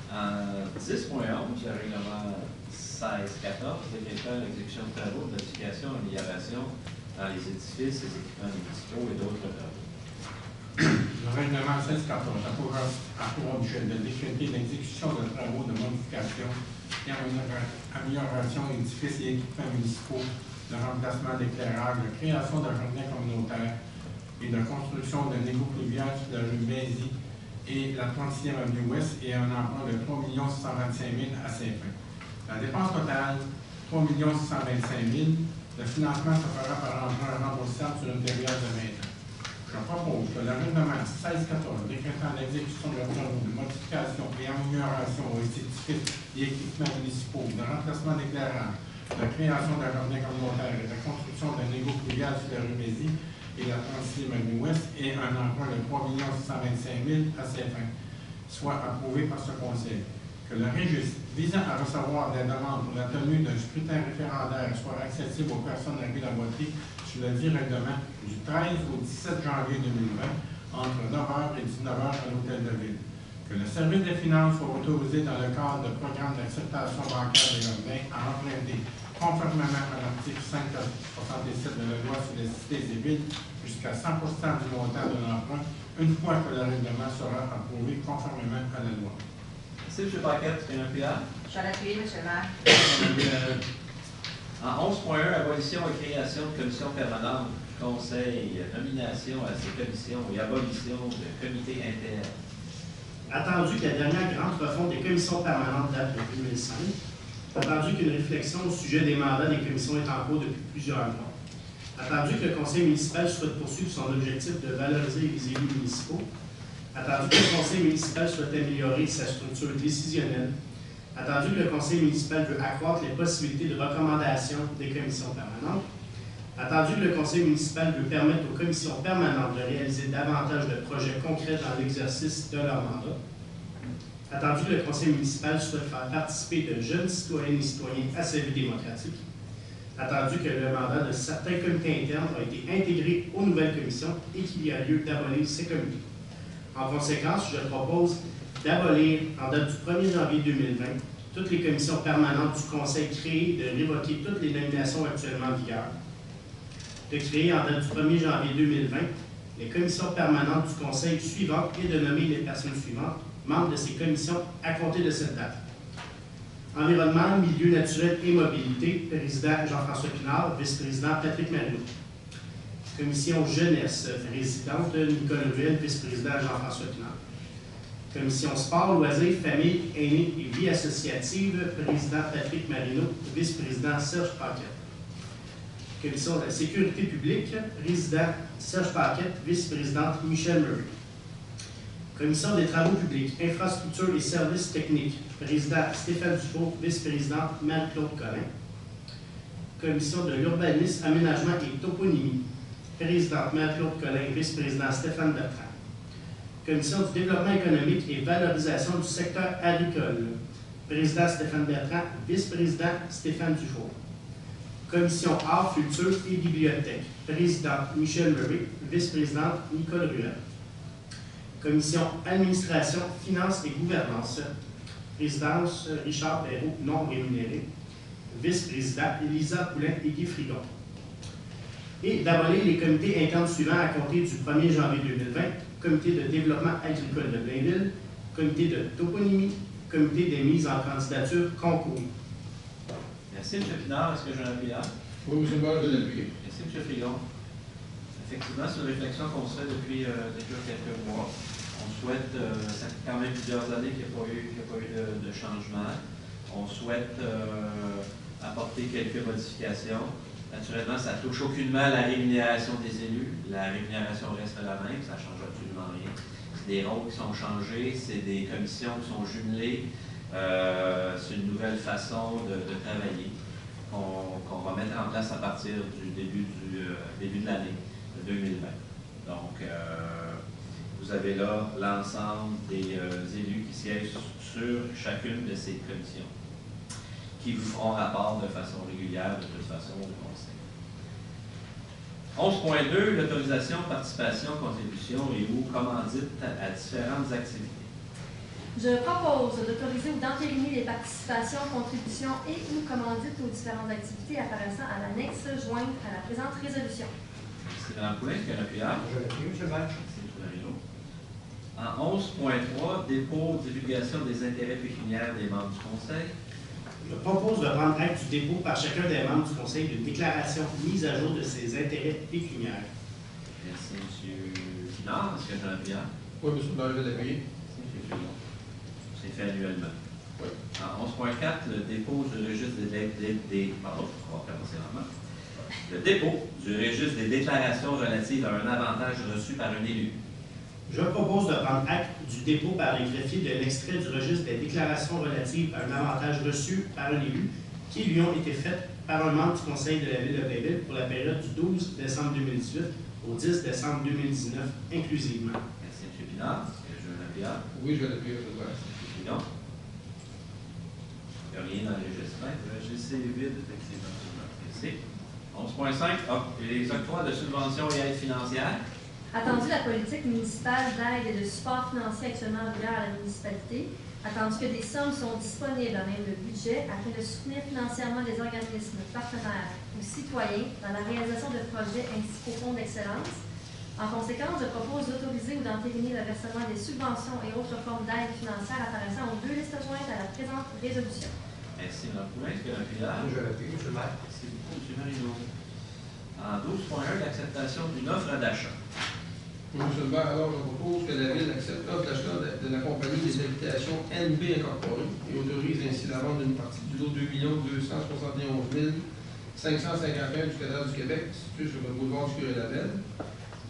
S1: En 10.11, le règlement 1614 décrétant l'exécution de travaux d'edification et d'amélioration dans les édifices, les équipements municipaux et d'autres travaux.
S4: Le règlement 1614 a pour objet de décréter l'exécution de travaux de modification et amélioration d'édifices et équipements municipaux, de remplacement d'éclairage, de création de jardins communautaires et de construction d'un égout pluvial sur la rue Bézi et la 36e avenue Ouest et un emprunt de 3 625 000 $ à ces fins. La dépense totale, 3 625 000 $. Le financement se fera par emprunt remboursable sur une période de 20 ans. Je propose que le règlement 1614 décrétant l'exécution de travaux de modification et amélioration aux édifices et équipements municipaux, de remplacement d'éclairage, de création d'un jardin communautaire et de construction d'un égout pluvial sur la rue Mézy et la 36e avenue Ouest et un emprunt de 3 625 000 à ces fins, soit approuvé par ce Conseil. Que le registre visant à recevoir des demandes pour la tenue d'un scrutin référendaire soit accessible aux personnes à la boîterie sur le dit règlement du 13 au 17 janvier 2020 entre 9h et 19h à l'Hôtel de Ville. Que le service des finances soit autorisé dans le cadre de programme d'acceptation bancaire des jardins à emprunter conformément à l'article 567 de la loi sur les cités et villes jusqu'à 100% du montant de l'emprunt une fois que le règlement sera approuvé conformément à la loi.
S1: Merci, M. Paquette. C'est un PA.
S5: Je vais l'appuyer, M. le maire.
S1: En 11.1, abolition et création de commissions permanentes, conseil, nomination à ces commissions et abolition de comités internes.
S3: Attendu que la dernière grande refonte des commissions permanentes date de 2005, attendu qu'une réflexion au sujet des mandats des commissions est en cours depuis plusieurs mois, attendu que le conseil municipal souhaite poursuivre son objectif de valoriser les élus municipaux, attendu que le conseil municipal souhaite améliorer sa structure décisionnelle, attendu que le conseil municipal veut accroître les possibilités de recommandation des commissions permanentes, attendu que le conseil municipal veut permettre aux commissions permanentes de réaliser davantage de projets concrets dans l'exercice de leur mandat, attendu que le conseil municipal souhaite faire participer de jeunes citoyennes et citoyens à sa vie démocratique, attendu que le mandat de certains comités internes a été intégré aux nouvelles commissions et qu'il y a lieu d'abolir ces comités. En conséquence, je propose d'abolir, en date du 1er janvier 2020, toutes les commissions permanentes du Conseil créées, de révoquer toutes les nominations actuellement en vigueur, de créer, en date du 1er janvier 2020, les commissions permanentes du Conseil suivantes et de nommer les personnes suivantes, membres de ces commissions, à compter de cette date. Environnement, milieu naturel et mobilité, président Jean-François Pinard, vice-président Patrick Marino. Commission jeunesse, présidente Nicole Ruel, vice-président Jean-François Pinard. Commission sport, loisirs, famille, aînés et vie associative, président Patrick Marino, vice-président Serge Paquette. Commission de la sécurité publique, président Serge Paquette, vice-présidente Michel Murray. Commission des travaux publics, infrastructures et services techniques, président Stéphane Dufault, vice-présidente Marie-Claude Collin. Commission de l'urbanisme, aménagement et toponymie, présidente Marie-Claude Collin, vice-président Stéphane Bertrand. Commission du développement économique et valorisation du secteur agricole, président Stéphane Bertrand, vice-président Stéphane Dufault. Commission art, culture et bibliothèque, présidente Michel Murray, vice-présidente Nicole Ruel. Commission administration, finances et gouvernance, présidence Richard Perrault, non rémunéré, vice-président Elisa Poulin et Guy Frigon. Et d'abolir les comités internes suivants à compter du 1er janvier 2020, comité de développement agricole de Blainville, comité de toponymie, comité des mises en candidature concours.
S1: Merci, M. Pinard. Est-ce que j'ai un PA?
S6: Oui, M. le maire, je l'appuie.
S1: Merci, M. Frigon. Effectivement, c'est une réflexion qu'on se fait depuis déjà quelques mois. On souhaite, ça fait quand même plusieurs années qu'il n'y a pas eu de changement. On souhaite apporter quelques modifications. Naturellement, ça ne touche aucunement la rémunération des élus. La rémunération reste la même, ça ne change absolument rien. C'est des rôles qui sont changés, c'est des commissions qui sont jumelées. C'est une nouvelle façon de travailler qu'on va mettre en place à partir du début de l'année 2020. Donc, vous avez là l'ensemble des élus qui siègent sur chacune de ces commissions, qui vous feront rapport de façon régulière, de toute façon, au Conseil. 11.2, l'autorisation, participation, contribution et ou commandite à différentes activités.
S8: Je propose d'autoriser ou d'entériner les participations, contributions et ou commandites aux différentes activités apparaissant à l'annexe jointe à la présente résolution.
S1: C'est Mme Poulin qui a l'appui.
S9: Je l'appuie, M. le maire.
S1: En 11.3, dépôt, divulgation des intérêts pécuniaires des membres du Conseil.
S3: Je propose de prendre acte du dépôt par chacun des membres du Conseil d'une déclaration mise à jour de ses intérêts pécuniaires.
S1: Merci, M. Pinard. Est-ce que j'ai un PA?
S6: Oui, M. le maire, je l'appuie.
S1: C'est fait annuellement. Oui. En 11.4, le dépôt du registre des... Pardon, on va commencer vraiment. Le dépôt du registre des déclarations relatives à un avantage reçu par un élu.
S3: Je propose de prendre acte du dépôt par les greffiers de l'extrait du registre des déclarations relatives à un avantage reçu par un élu qui lui ont été faites par un membre du Conseil de la Ville de Blainville pour la période du 12 décembre 2018 au 10 décembre 2019 inclusivement.
S1: Merci, M. Pinard. Est-ce que je veux l'appuyer?
S6: Oui, je vais l'appuyer, je vais.
S1: Merci, M. Il n'y a rien dans le registre. Le registre est vide, effectivement. Merci. 11.5. Les octrois de subventions et aides financières.
S8: Attendu la politique municipale d'aide et de support financier actuellement en vigueur à la municipalité, attendu que des sommes sont disponibles à même le budget afin de soutenir financièrement les organismes partenaires ou citoyens dans la réalisation de projets ainsi qu'au fonds d'excellence. En conséquence, je propose d'autoriser ou d'entériner le versement des subventions et autres formes d'aide financière apparaissant aux deux listes jointes à la présente résolution.
S1: Merci, Mme Poulin. Est-ce qu'il y a un pilote?
S9: Je l'appuie, M. le maire.
S1: Merci beaucoup, M. Marino. En 12.1, l'acceptation d'une offre d'achat.
S6: M. le maire, alors je propose que la Ville accepte l'offre d'achat de la compagnie des habitations NB Incorporée et autorise ainsi la vente d'une partie du lot 2 271 551 du cadastre du Québec, situé sur le boulevard du Curé-Lavelle,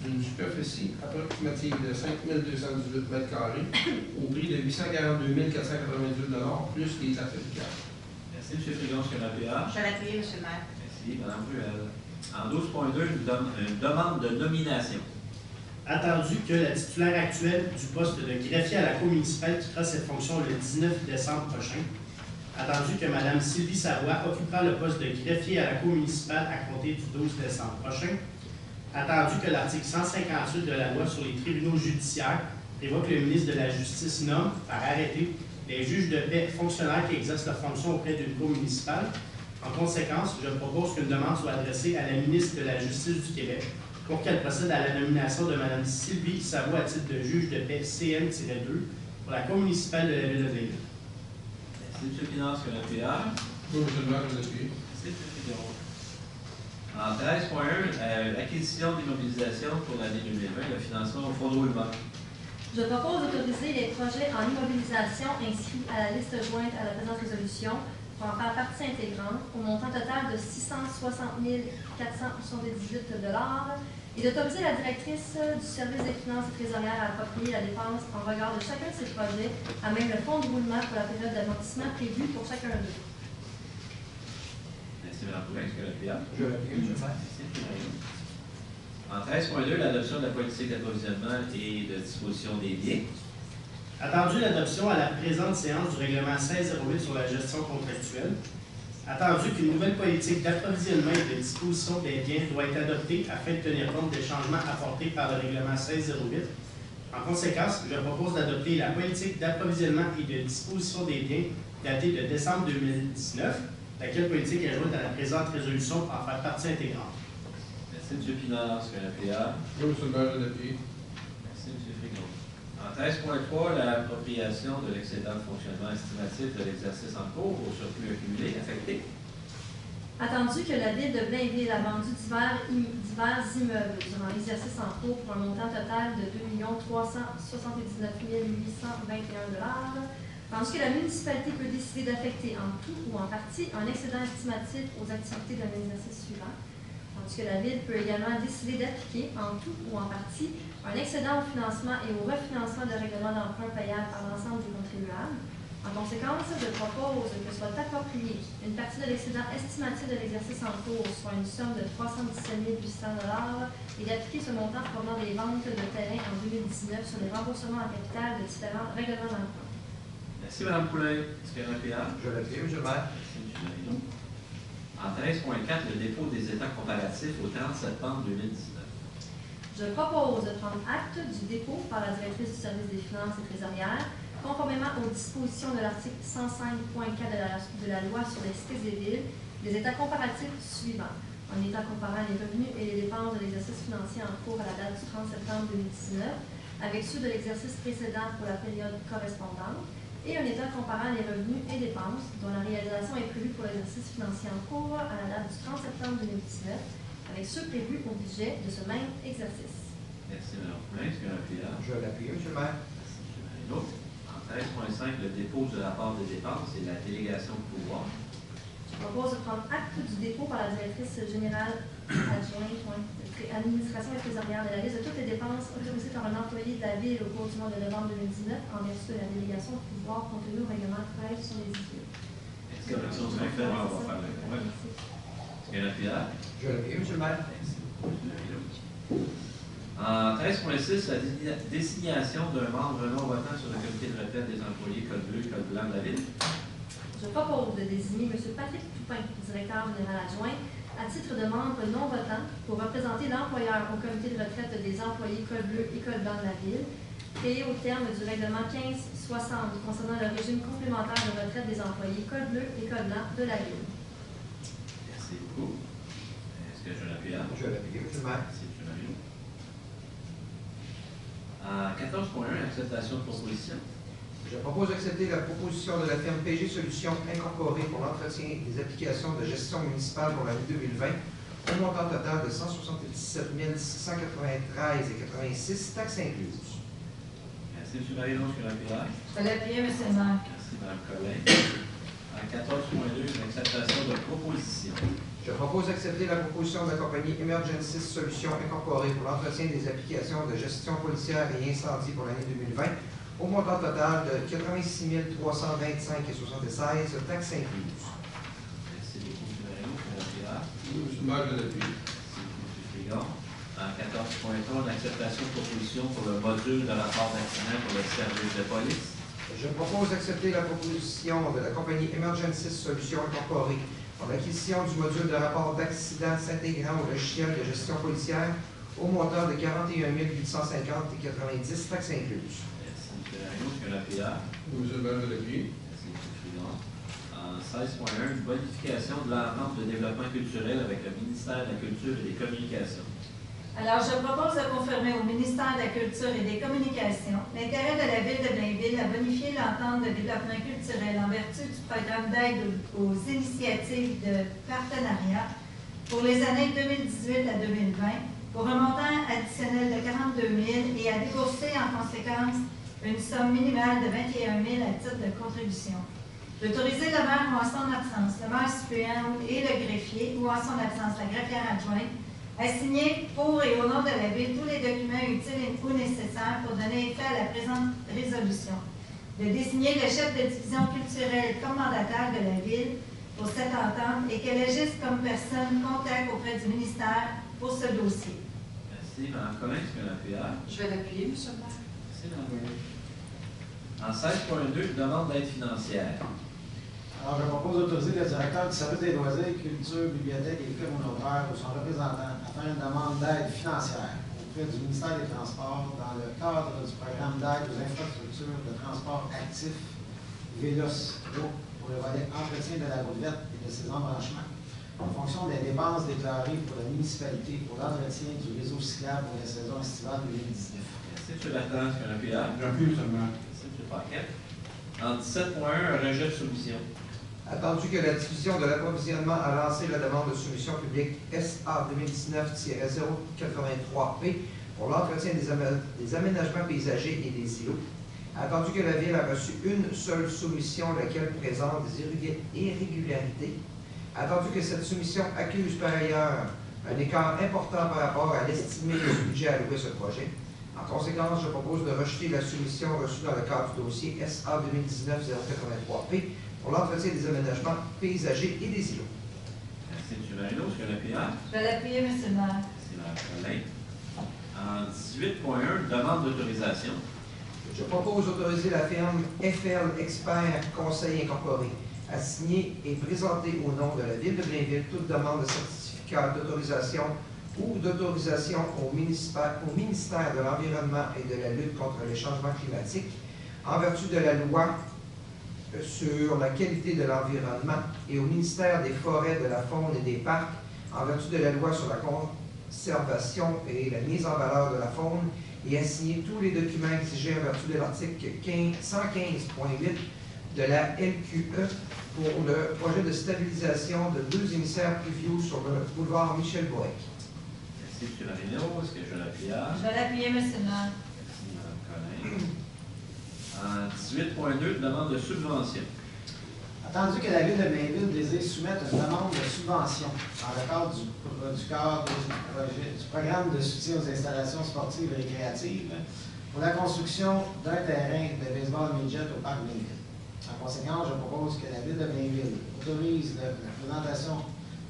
S6: d'une superficie approximative de 5 218 m² au prix de 842 498 $ plus les taxes applicables.
S1: Merci, M. Frigon. Est-ce qu'il y a un PA?
S5: Je l'appuie, M. le maire.
S1: Merci, Mme Ruel. En 12.2, une demande de nomination.
S3: Attendu que la titulaire actuelle du poste de greffier à la Cour municipale quittera cette fonction le 19 décembre prochain. Attendu que Mme Sylvie Savoie occupera le poste de greffier à la Cour municipale à compter du 12 décembre prochain. Attendu que l'article 158 de la loi sur les tribunaux judiciaires prévoit que le ministre de la Justice nomme, par arrêté, les juges de paix fonctionnaires qui exercent leur fonction auprès d'une cour municipale. En conséquence, je propose qu'une demande soit adressée à la ministre de la Justice du Québec pour qu'elle procède à la nomination de Mme Sylvie Savoie à titre de juge de paix CN-2 pour la Cour municipale de la Ville de Blainville.
S1: Merci, M. Pinard. Est-ce qu'il y a un PA?
S6: Oui, M. le maire, je l'appuie.
S1: Merci, M. Frigon. En 13.1, l'acquisition d'immobilisation pour l'année 2020, le financement au fonds de roulement.
S8: Je propose d'autoriser les projets en immobilisation inscrits à la liste jointe à la présente résolution pour en faire partie intégrante au montant total de 660 478 $ et d'autoriser la directrice du service des finances et trésorières à approprier la dépense en regard de chacun de ces projets à même le fonds de roulement pour la période d'amortissement prévue pour chacun d'eux.
S1: Merci, Mme Poulin. Est-ce qu'il y a un PA?
S9: Je l'appuie, M. le maire.
S1: Merci, M. Marino. En 13.2, l'adoption de la politique d'approvisionnement et de disposition des biens.
S3: Attendu l'adoption à la présente séance du règlement 1608 sur la gestion contractuelle. Attendu qu'une nouvelle politique d'approvisionnement et de disposition des biens doit être adoptée afin de tenir compte des changements apportés par le règlement 1608. En conséquence, je propose d'adopter la politique d'approvisionnement et de disposition des biens datée de décembre 2019, laquelle politique est jointe à la présente résolution pour en faire partie intégrante.
S1: Merci, M. Pinard. Est-ce qu'il y a un PA?
S6: Oui, M. le maire, je l'appuie.
S1: Merci, M. Frigon. En 13.3, l'appropriation de l'excédent de fonctionnement estimatif de l'exercice en cours au surplus accumulé affecté.
S8: Attendu que la Ville de Blainville a vendu divers immeubles durant l'exercice en cours pour un montant total de 2 379 821 $, tandis que la municipalité peut décider d'affecter en tout ou en partie un excédent estimatif aux activités de l'exercice suivant, tandis que la Ville peut également décider d'appliquer en tout ou en partie un excédent au financement et au refinancement de règlements d'emprunt payables par l'ensemble des contribuables. En conséquence, je propose que soit appropriée une partie de l'excédent estimatif de l'exercice en cours, soit une somme de 317 800 $, et d'appliquer ce montant provenant des ventes de terrain en 2019 sur les remboursements en capital de différents règlements d'emprunt.
S1: Merci, Mme Poulin. Est-ce qu'il y a un PA?
S9: Je l'appuie, M. le maire.
S1: Merci, M. Marino. En 13.4, le dépôt des états comparatifs au 30 septembre 2019.
S8: Je propose de prendre acte du dépôt par la directrice du service des finances et trésorières, conformément aux dispositions de l'article 105.4 de la loi sur les cités et villes, des états comparatifs suivants. Un état comparant les revenus et les dépenses de l'exercice financier en cours à la date du 30 septembre 2019, avec ceux de l'exercice précédent pour la période correspondante, et un état comparant les revenus et dépenses dont la réalisation est prévue pour l'exercice financier en cours à la date du 30 septembre 2019, avec ceux prévus au budget de ce même exercice.
S1: Merci, Mme Poulin. Est-ce qu'il y a un PA?
S9: Je l'appuie, M. le maire.
S1: Merci, M. Marino. En 13.5, le dépôt du rapport des dépenses et la délégation de pouvoir.
S8: Je propose de prendre acte du dépôt par la directrice générale adjointe administration et trésorière de la liste de toutes les dépenses autorisées par un employé de la Ville au cours du mois de novembre 2019 en vertu de la délégation de pouvoir contenue au règlement 13 sur les idées.
S1: Est-ce qu'il y a une action sur le fait? On va faire le point. Est-ce qu'il y a un appuyeur?
S9: Je l'appuie, M. le maire.
S1: En 13.6, la désignation d'un membre non votant sur le comité de retraite des employés code bleu et code blanc de la Ville.
S8: Je propose de désigner M. Patrick Toupin, directeur général adjoint, à titre de membre non votant pour représenter l'employeur au comité de retraite des employés code bleu et code blanc de la Ville, créé au terme du règlement 1560 concernant le régime complémentaire de retraite des employés code bleu et code blanc de la Ville.
S1: Merci beaucoup. Est-ce que je l'appuie là?
S9: Je l'appuie, M. le maire.
S1: Merci, M. Mario. En 14.1, acceptation de proposition.
S9: Je propose d'accepter la proposition de la firme PG Solutions Incorporée pour l'entretien des applications de gestion municipale pour l'année 2020 au montant total de 177 693,86 taxes incluses.
S1: Merci, M. Mario. Est-ce que l'appuie là?
S11: Je vais l'appuyer, M. le maire.
S1: Merci, Mme Collin. En 14.2, une acceptation de proposition.
S9: Je propose d'accepter la proposition de la compagnie Emergency Solutions Incorporée pour l'entretien des applications de gestion policière et incendie pour l'année 2020 au montant total de 86 325,76 taxes incluses.
S1: Merci beaucoup, M. Mario. Est-ce que l'appuie là?
S6: Oui, M. le maire, je l'appuie.
S1: Merci, M. Frigon. En 14.3, une acceptation de proposition pour le module de rapport d'accident pour le service de police.
S9: Je propose d'accepter la proposition de la compagnie Emergency Solutions Incorporée pour l'acquisition du module de rapport d'accident s'intégrant au logiciel de gestion policière au montant de 41 850,90 taxes incluses.
S1: Merci, M. Mario. Est-ce que l'appuie là?
S6: Oui, M. le maire, je l'appuie.
S1: Merci, M. Frigon. En 16.1, une bonification de l'entente de développement culturel avec le ministère de la Culture et des Communications.
S11: Alors, je propose de confirmer au ministère de la Culture et des Communications l'intérêt de la Ville de Blainville à bonifier l'entente de développement culturel en vertu du programme d'aide aux initiatives de partenariat pour les années 2018 à 2020 pour un montant additionnel de 42 000 et à débourser en conséquence une somme minimale de 21 000 à titre de contribution. D'autoriser le maire ou en son absence, le maire suppléant et le greffier ou en son absence, la greffière adjointe, à signer pour et au nom de la Ville tous les documents utiles ou nécessaires pour donner effet à la présente résolution. De désigner le chef de division culturelle comme mandataire de la Ville pour cette entente et qu'elle agisse comme personne contact auprès du ministère pour ce dossier.
S1: Merci, Mme Collin. Est-ce que l'appuie là?
S10: Je vais l'appuyer, M. le maire.
S1: Merci, Mme Collin. En 16.2, une demande d'aide financière.
S7: Alors, je propose d'autoriser le directeur du service des loisirs, culture, bibliothèque et communautaire ou son représentant à faire une demande d'aide financière auprès du ministère des Transports dans le cadre du programme d'aide aux infrastructures de transport actif VELOS pour le volet entretien de la route verte et de ses embranchements, en fonction des dépenses déclarées pour la municipalité pour l'entretien du réseau cyclable pour la saison estivale 2019.
S1: Merci, M. Bertrand. Est-ce que l'appuie là?
S4: J'appuie seulement.
S1: Merci, M. Paquet. En 17.1, un rejet de soumission.
S9: Attendu que la division de l'approvisionnement a lancé la demande de soumission publique SA 2019-083P pour l'entretien des aménagements paysagers et des îlots. Attendu que la Ville a reçu une seule soumission, laquelle présente des irrégularités. Attendu que cette soumission accuse par ailleurs un écart important par rapport à l'estimé du budget alloué à ce projet. En conséquence, je propose de rejeter la soumission reçue dans le cadre du dossier SA 2019-083P pour l'entretien des aménagements paysagers et des îlots.
S1: Merci, M. Marino. Est-ce que l'appuie là?
S11: Je vais l'appuyer, M. le maire.
S1: Merci, Mme Collin. En 18.1, demande d'autorisation.
S9: Je propose d'autoriser la firme FL Expert Conseil Incorporé à signer et présenter au nom de la Ville de Blainville toute demande de certificat d'autorisation ou d'autorisation au ministère de l'Environnement et de la lutte contre les changements climatiques en vertu de la loi sur la qualité de l'environnement et au ministère des Forêts, de la Faune et des Parcs en vertu de la loi sur la conservation et la mise en valeur de la faune et à signer tous les documents exigés en vertu de l'article 115.8 de la LQE pour le projet de stabilisation de 2 émissaires pluviaux sur le boulevard Michel-Bourec.
S1: Merci, M. Marino. Est-ce que je l'appuie là?
S11: Je vais l'appuyer, M. le maire.
S1: Merci, Mme Collin. En 18.2, demande de subvention.
S7: Attendu que la Ville de Blainville désire soumettre une demande de subvention dans le cadre du programme de soutien aux installations sportives et récréatives pour la construction d'un terrain de baseball midget au Parc Blainville. En conséquence, je propose que la Ville de Blainville autorise la présentation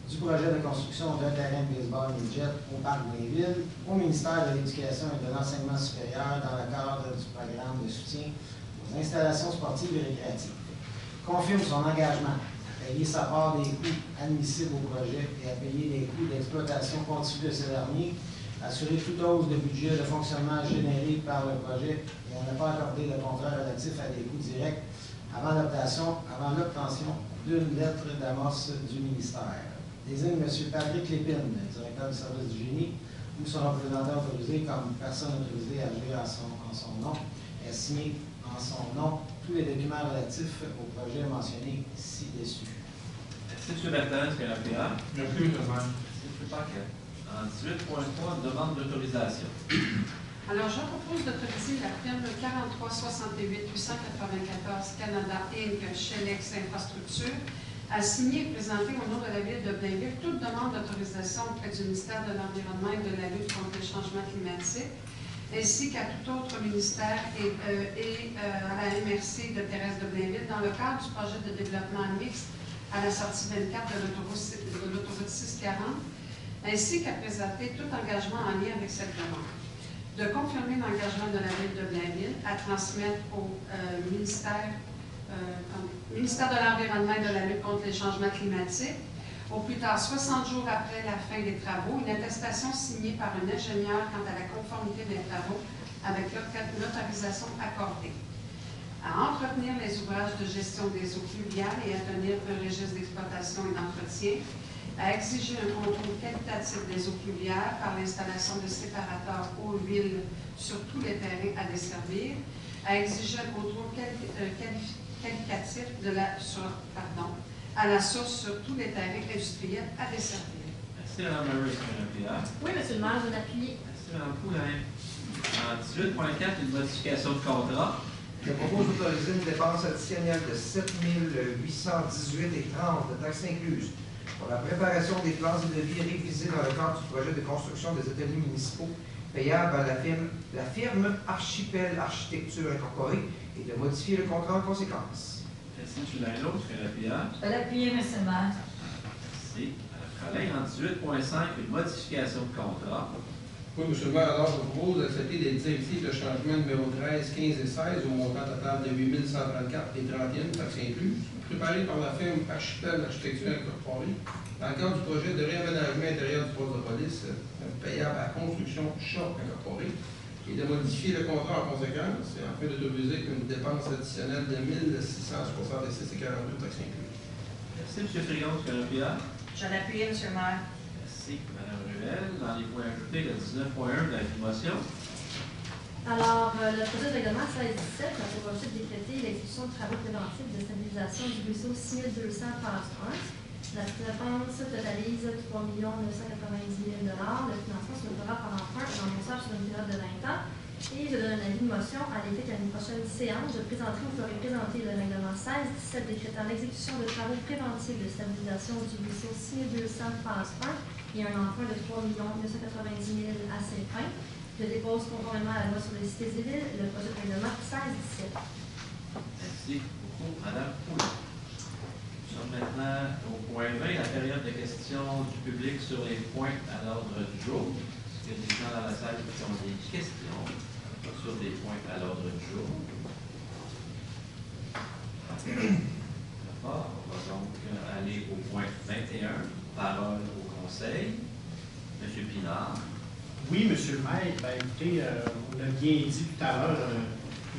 S7: du projet de construction d'un terrain de baseball midget au Parc Blainville au ministère de l'Éducation et de l'Enseignement supérieur dans le cadre du programme de soutien aux installations sportives et récréatives. Confirme son engagement à payer sa part des coûts admissibles au projet et à payer les coûts d'exploitation continue de ce dernier, assurer toute hausse de budget de fonctionnement généré par le projet et à ne pas accorder de contrat relatif à des coûts directs avant l'obtention d'une lettre d'amorce du ministère. Désigne M. Patrick Lépine, directeur du service du génie, ou son représentant autorisé comme personne autorisée à agir en son nom, et signé en son nom tous les documents relatifs au projet mentionné ci-dessus.
S1: Merci, M. Bertin. Est-ce qu'il y a un PA?
S4: Merci, M. le maire.
S1: Merci, M. Paquet. En 18.3, demande d'autorisation.
S10: Alors, je propose d'autoriser la firme 4368 894 Canada Inc. Shelex Infrastructure à signer et présenter au nom de la Ville de Blainville toute demande d'autorisation auprès du ministère de l'Environnement et de la lutte contre les changements climatiques, ainsi qu'à tout autre ministère et à la MRC de Thérèse de Blainville dans le cadre du projet de développement mixte à la sortie 24 de l'autoroute 640, ainsi qu'à présenter tout engagement en lien avec cette demande. De confirmer l'engagement de la Ville de Blainville à transmettre au ministère de l'Environnement et de la lutte contre les changements climatiques, au plus tard 60 jours après la fin des travaux, une attestation signée par un ingénieur quant à la conformité des travaux avec l'autorisation accordée, à entretenir les ouvrages de gestion des eaux pluviales et à tenir un registre d'exploitation et d'entretien, à exiger un contrôle qualitatif des eaux pluviales par l'installation de séparateurs eau-huile sur tous les terrains à desservir, à exiger un contrôle qualitatif à la source sur tous les terrains industriels à desservir.
S1: Merci, Mme Murray. Est-ce qu'il y a un PA?
S8: Oui, M. le maire, je vais appuyer.
S1: Merci, Mme Poulain. En 18.4, une modification de contrat.
S9: Je propose d'autoriser une dépense additionnelle de 7 818,30 de taxes incluses pour la préparation des plans et devis révisés dans le cadre du projet de construction des ateliers municipaux payables à la firme Archipel Architecture Incorporée et de modifier le contrat en conséquence.
S1: Merci, M. Laino. Est-ce qu'il y a un PA?
S11: Je vais l'appuyer, M. le maire.
S1: Merci. Mme Collin, en 18.5, une modification de contrat.
S6: Oui, M. le maire, alors je propose d'accepter les directives de changement numéro 13, 15 et 16 au montant total de 8 134 et 31 taxes incluses, préparées par la firme Archipel Architecture Incorporée dans le cadre du projet de réaménagement intérieur du poste de police payable à la construction Choc Incorporée et de modifier le contrat en conséquence et afin d'autoriser une dépense additionnelle de 1 666,42 taxes incluses.
S1: Merci, M. Frigon. Est-ce qu'il y a un PA?
S5: Je vais l'appuyer, M. le maire.
S1: Merci, Mme Ruel. Dans les points ajoutés, le 19.1 de la motion.
S8: Alors, le projet de règlement 16-17 a pour objet de décréter l'exécution de travaux préventifs de stabilisation du ruisseau 6200 phase 1. La dépense totalise 3 990 000 $. Le financement se fera par emprunt et remboursable sur une période de 20 ans. Et je donne un avis de motion à l'effet qu'à une prochaine séance, je présenterai ou ferai présenter le règlement 16-17 décrétant l'exécution de travaux préventifs de stabilisation du ruisseau 6200 phase 1 et un emprunt de 3 990 000 $ à ces fins. Je dépose conformément à la loi sur les cités civiles le projet de règlement 16-17.
S1: Merci beaucoup, Mme Poulain. Nous sommes maintenant au point 20, la période de questions du public sur les points à l'ordre du jour. Est-ce qu'il y a des gens dans la salle qui ont des questions sur des points à l'ordre du jour? D'accord, on va donc aller au point 21, parole au Conseil. M. Pinard.
S3: Oui, M. le maire. Ben, écoutez, on l'a bien dit tout à l'heure,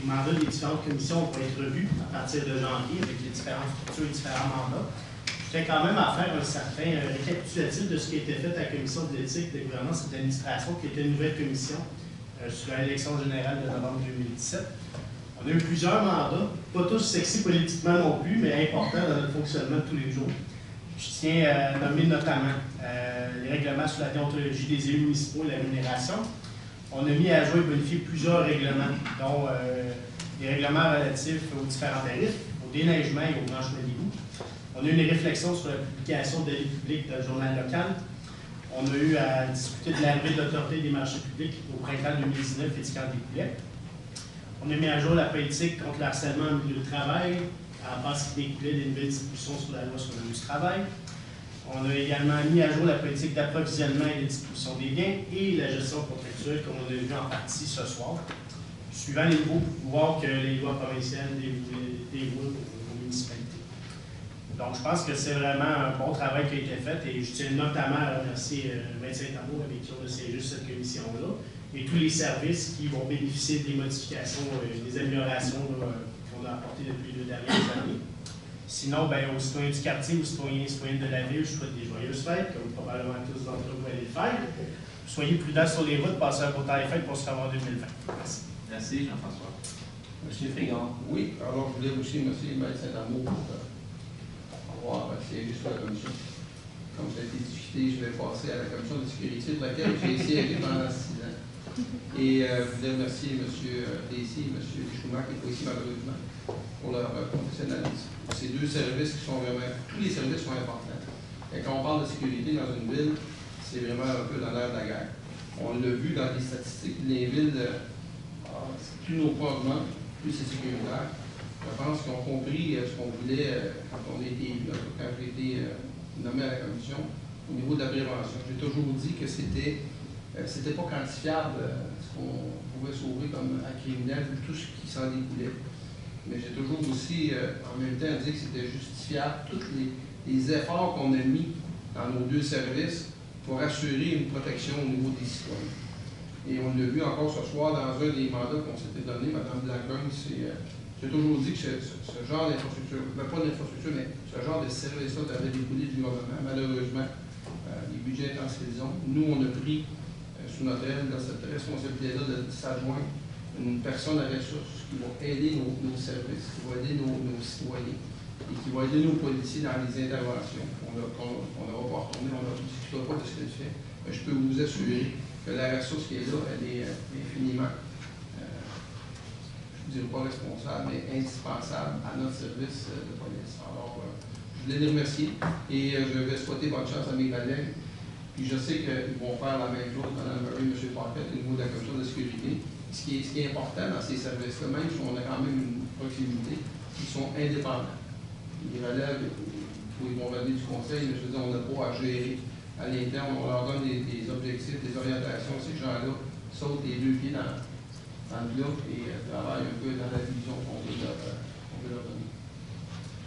S3: les mandats des différentes commissions vont être revus à partir de janvier avec les différentes structures et différents mandats. Je tiens quand même à faire un certain récapitulatif de ce qui a été fait à la commission de l'éthique, de gouvernance et de l'administration, qui était une nouvelle commission sur l'élection générale de novembre 2017. On a eu plusieurs mandats, pas tous sexy politiquement non plus, mais importants dans notre fonctionnement de tous les jours. Je tiens à nommer notamment les règlements sur la déontologie des élus municipaux et la rémunération. On a mis à jour et bonifié plusieurs règlements, dont les règlements relatifs aux différents tarifs, au déneigement et aux branchements d'égouts. On a eu une réflexion sur la publication de l'aide publique dans le journal local. On a eu à discuter de l'arrivée de l'autorité des marchés publics au printemps 2019 et ce qui en découlait. On a mis à jour la politique contre le harcèlement en milieu de travail, à base qui découlait des nouvelles dispositions sur la loi sur le milieu du travail. On a également mis à jour la politique d'approvisionnement et de distribution des biens et la gestion contractuelle, comme on a vu en partie ce soir, suivant les nouveaux pouvoirs que les lois provinciales déroulent aux municipalités. Donc, je pense que c'est vraiment un bon travail qui a été fait et je tiens notamment à remercier Médecins Saint-Amour avec qui on a siégé cette commission-là et tous les services qui vont bénéficier des modifications et des améliorations qu'on a apportées depuis les 2 dernières années. Sinon, aux citoyens du quartier, aux citoyens et citoyennes de la ville, je souhaite des joyeuses fêtes, comme probablement tous d'entre vous allez le faire. Soyez prudents sur les routes, passez un beau temps des fêtes pour se revoir en 2020. Merci.
S1: Merci, Jean-François. Monsieur Frigon.
S6: Oui, alors je voulais aussi remercier M. Saint-Amour pour avoir siégé sur la commission. Comme ça a été discuté, je vais passer à la commission de sécurité de laquelle j'ai siégé pendant 6 ans. Et je voulais remercier M. Dessy et M. Schumacher, qui est ici malheureusement, pour leur professionnalisme. Ces 2 services qui sont vraiment, tous les services sont importants. Et quand on parle de sécurité dans une ville, c'est vraiment un peu dans l'air de la guerre. On l'a vu dans les statistiques, les villes, plus nos poids augmentent, plus c'est sécuritaire. Je pense qu'ils ont compris ce qu'on voulait quand on a été élu, quand j'ai été nommé à la commission, au niveau de la prévention. J'ai toujours dit que c'était pas quantifiable ce qu'on pouvait sauver comme à criminel, tout ce qui s'en découlait. Mais j'ai toujours aussi, en même temps, dit que c'était justifiable tous les efforts qu'on a mis dans nos 2 services pour assurer une protection au niveau des citoyens. Et on l'a vu encore ce soir dans un des mandats qu'on s'était donné, Mme Blancburn, j'ai toujours dit que ce genre d'infrastructure, pas d'infrastructure, mais ce genre de service-là avait découlé du gouvernement. Malheureusement, les budgets étant ce qu'ils ont, nous, on a pris sous notre aile cette responsabilité-là de s'adjoindre une personne à ressources qui va aider nos services, qui va aider nos citoyens et qui va aider nos policiers dans les interventions. On n'aura pas retourné, on ne discutera pas de ce qu'elle fait, mais je peux vous assurer que la ressource qui est là, elle est infiniment, je ne dirais pas responsable, mais indispensable à notre service de police. Alors, je voulais les remercier et je vais souhaiter bonne chance à mes collègues. Puis je sais qu'ils vont faire la même chose, Mme Murray, M. Parquet, au niveau de la commission de sécurité. Ce qui est important dans ces services-là, même si on a quand même une proximité, ils sont indépendants. Ils relèvent, ils vont venir du conseil, mais je veux dire, on n'a pas à gérer à l'interne, on leur donne des objectifs, des orientations. Ces gens-là sautent les 2 pieds dans le bloc et travaillent un peu dans la vision qu'on veut leur donner.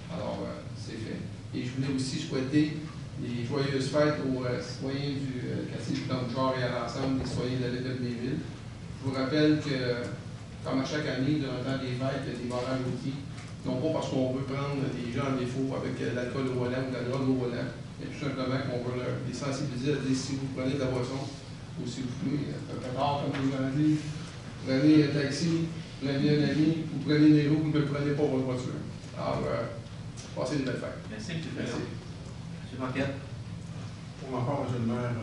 S6: Alors, c'est fait. Et je voulais aussi souhaiter les joyeuses fêtes aux citoyens du quartier du Plan-de-Genre et à l'ensemble des citoyens de la ville de Blainville. Je vous rappelle que, comme à chaque année, durant le temps des fêtes, il y a des barrages routiers. Non pas parce qu'on veut prendre des gens en défaut avec l'alcool au volant ou la drogue au volant, mais tout simplement qu'on veut les sensibiliser à dire si vous prenez de la boisson ou si vous fumez, comme les gens disent, prenez un taxi, prenez un ami, vous prenez des roues, vous ne le prenez pas votre voiture. Alors, passez une belle fête.
S1: Merci, M. Ferron. M. Paquette.
S4: Pour ma part, M. le maire,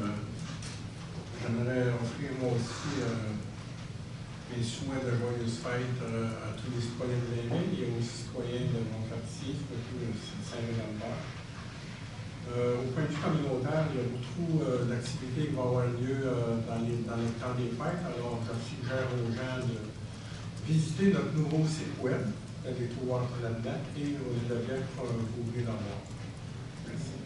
S4: j'aimerais offrir moi aussi mes souhaits de joyeuses fêtes à tous les citoyens de Blainville et aux citoyens de mon quartier, surtout de Saint-Rémy-dans-le-Port. Au point de vue communautaire, il y a beaucoup d'activités qui vont avoir lieu dans le temps des fêtes. Alors, je suggère aux gens de visiter notre nouveau site web, les trouver là-dedans, et je devrais ouvrir dans le monde. Merci.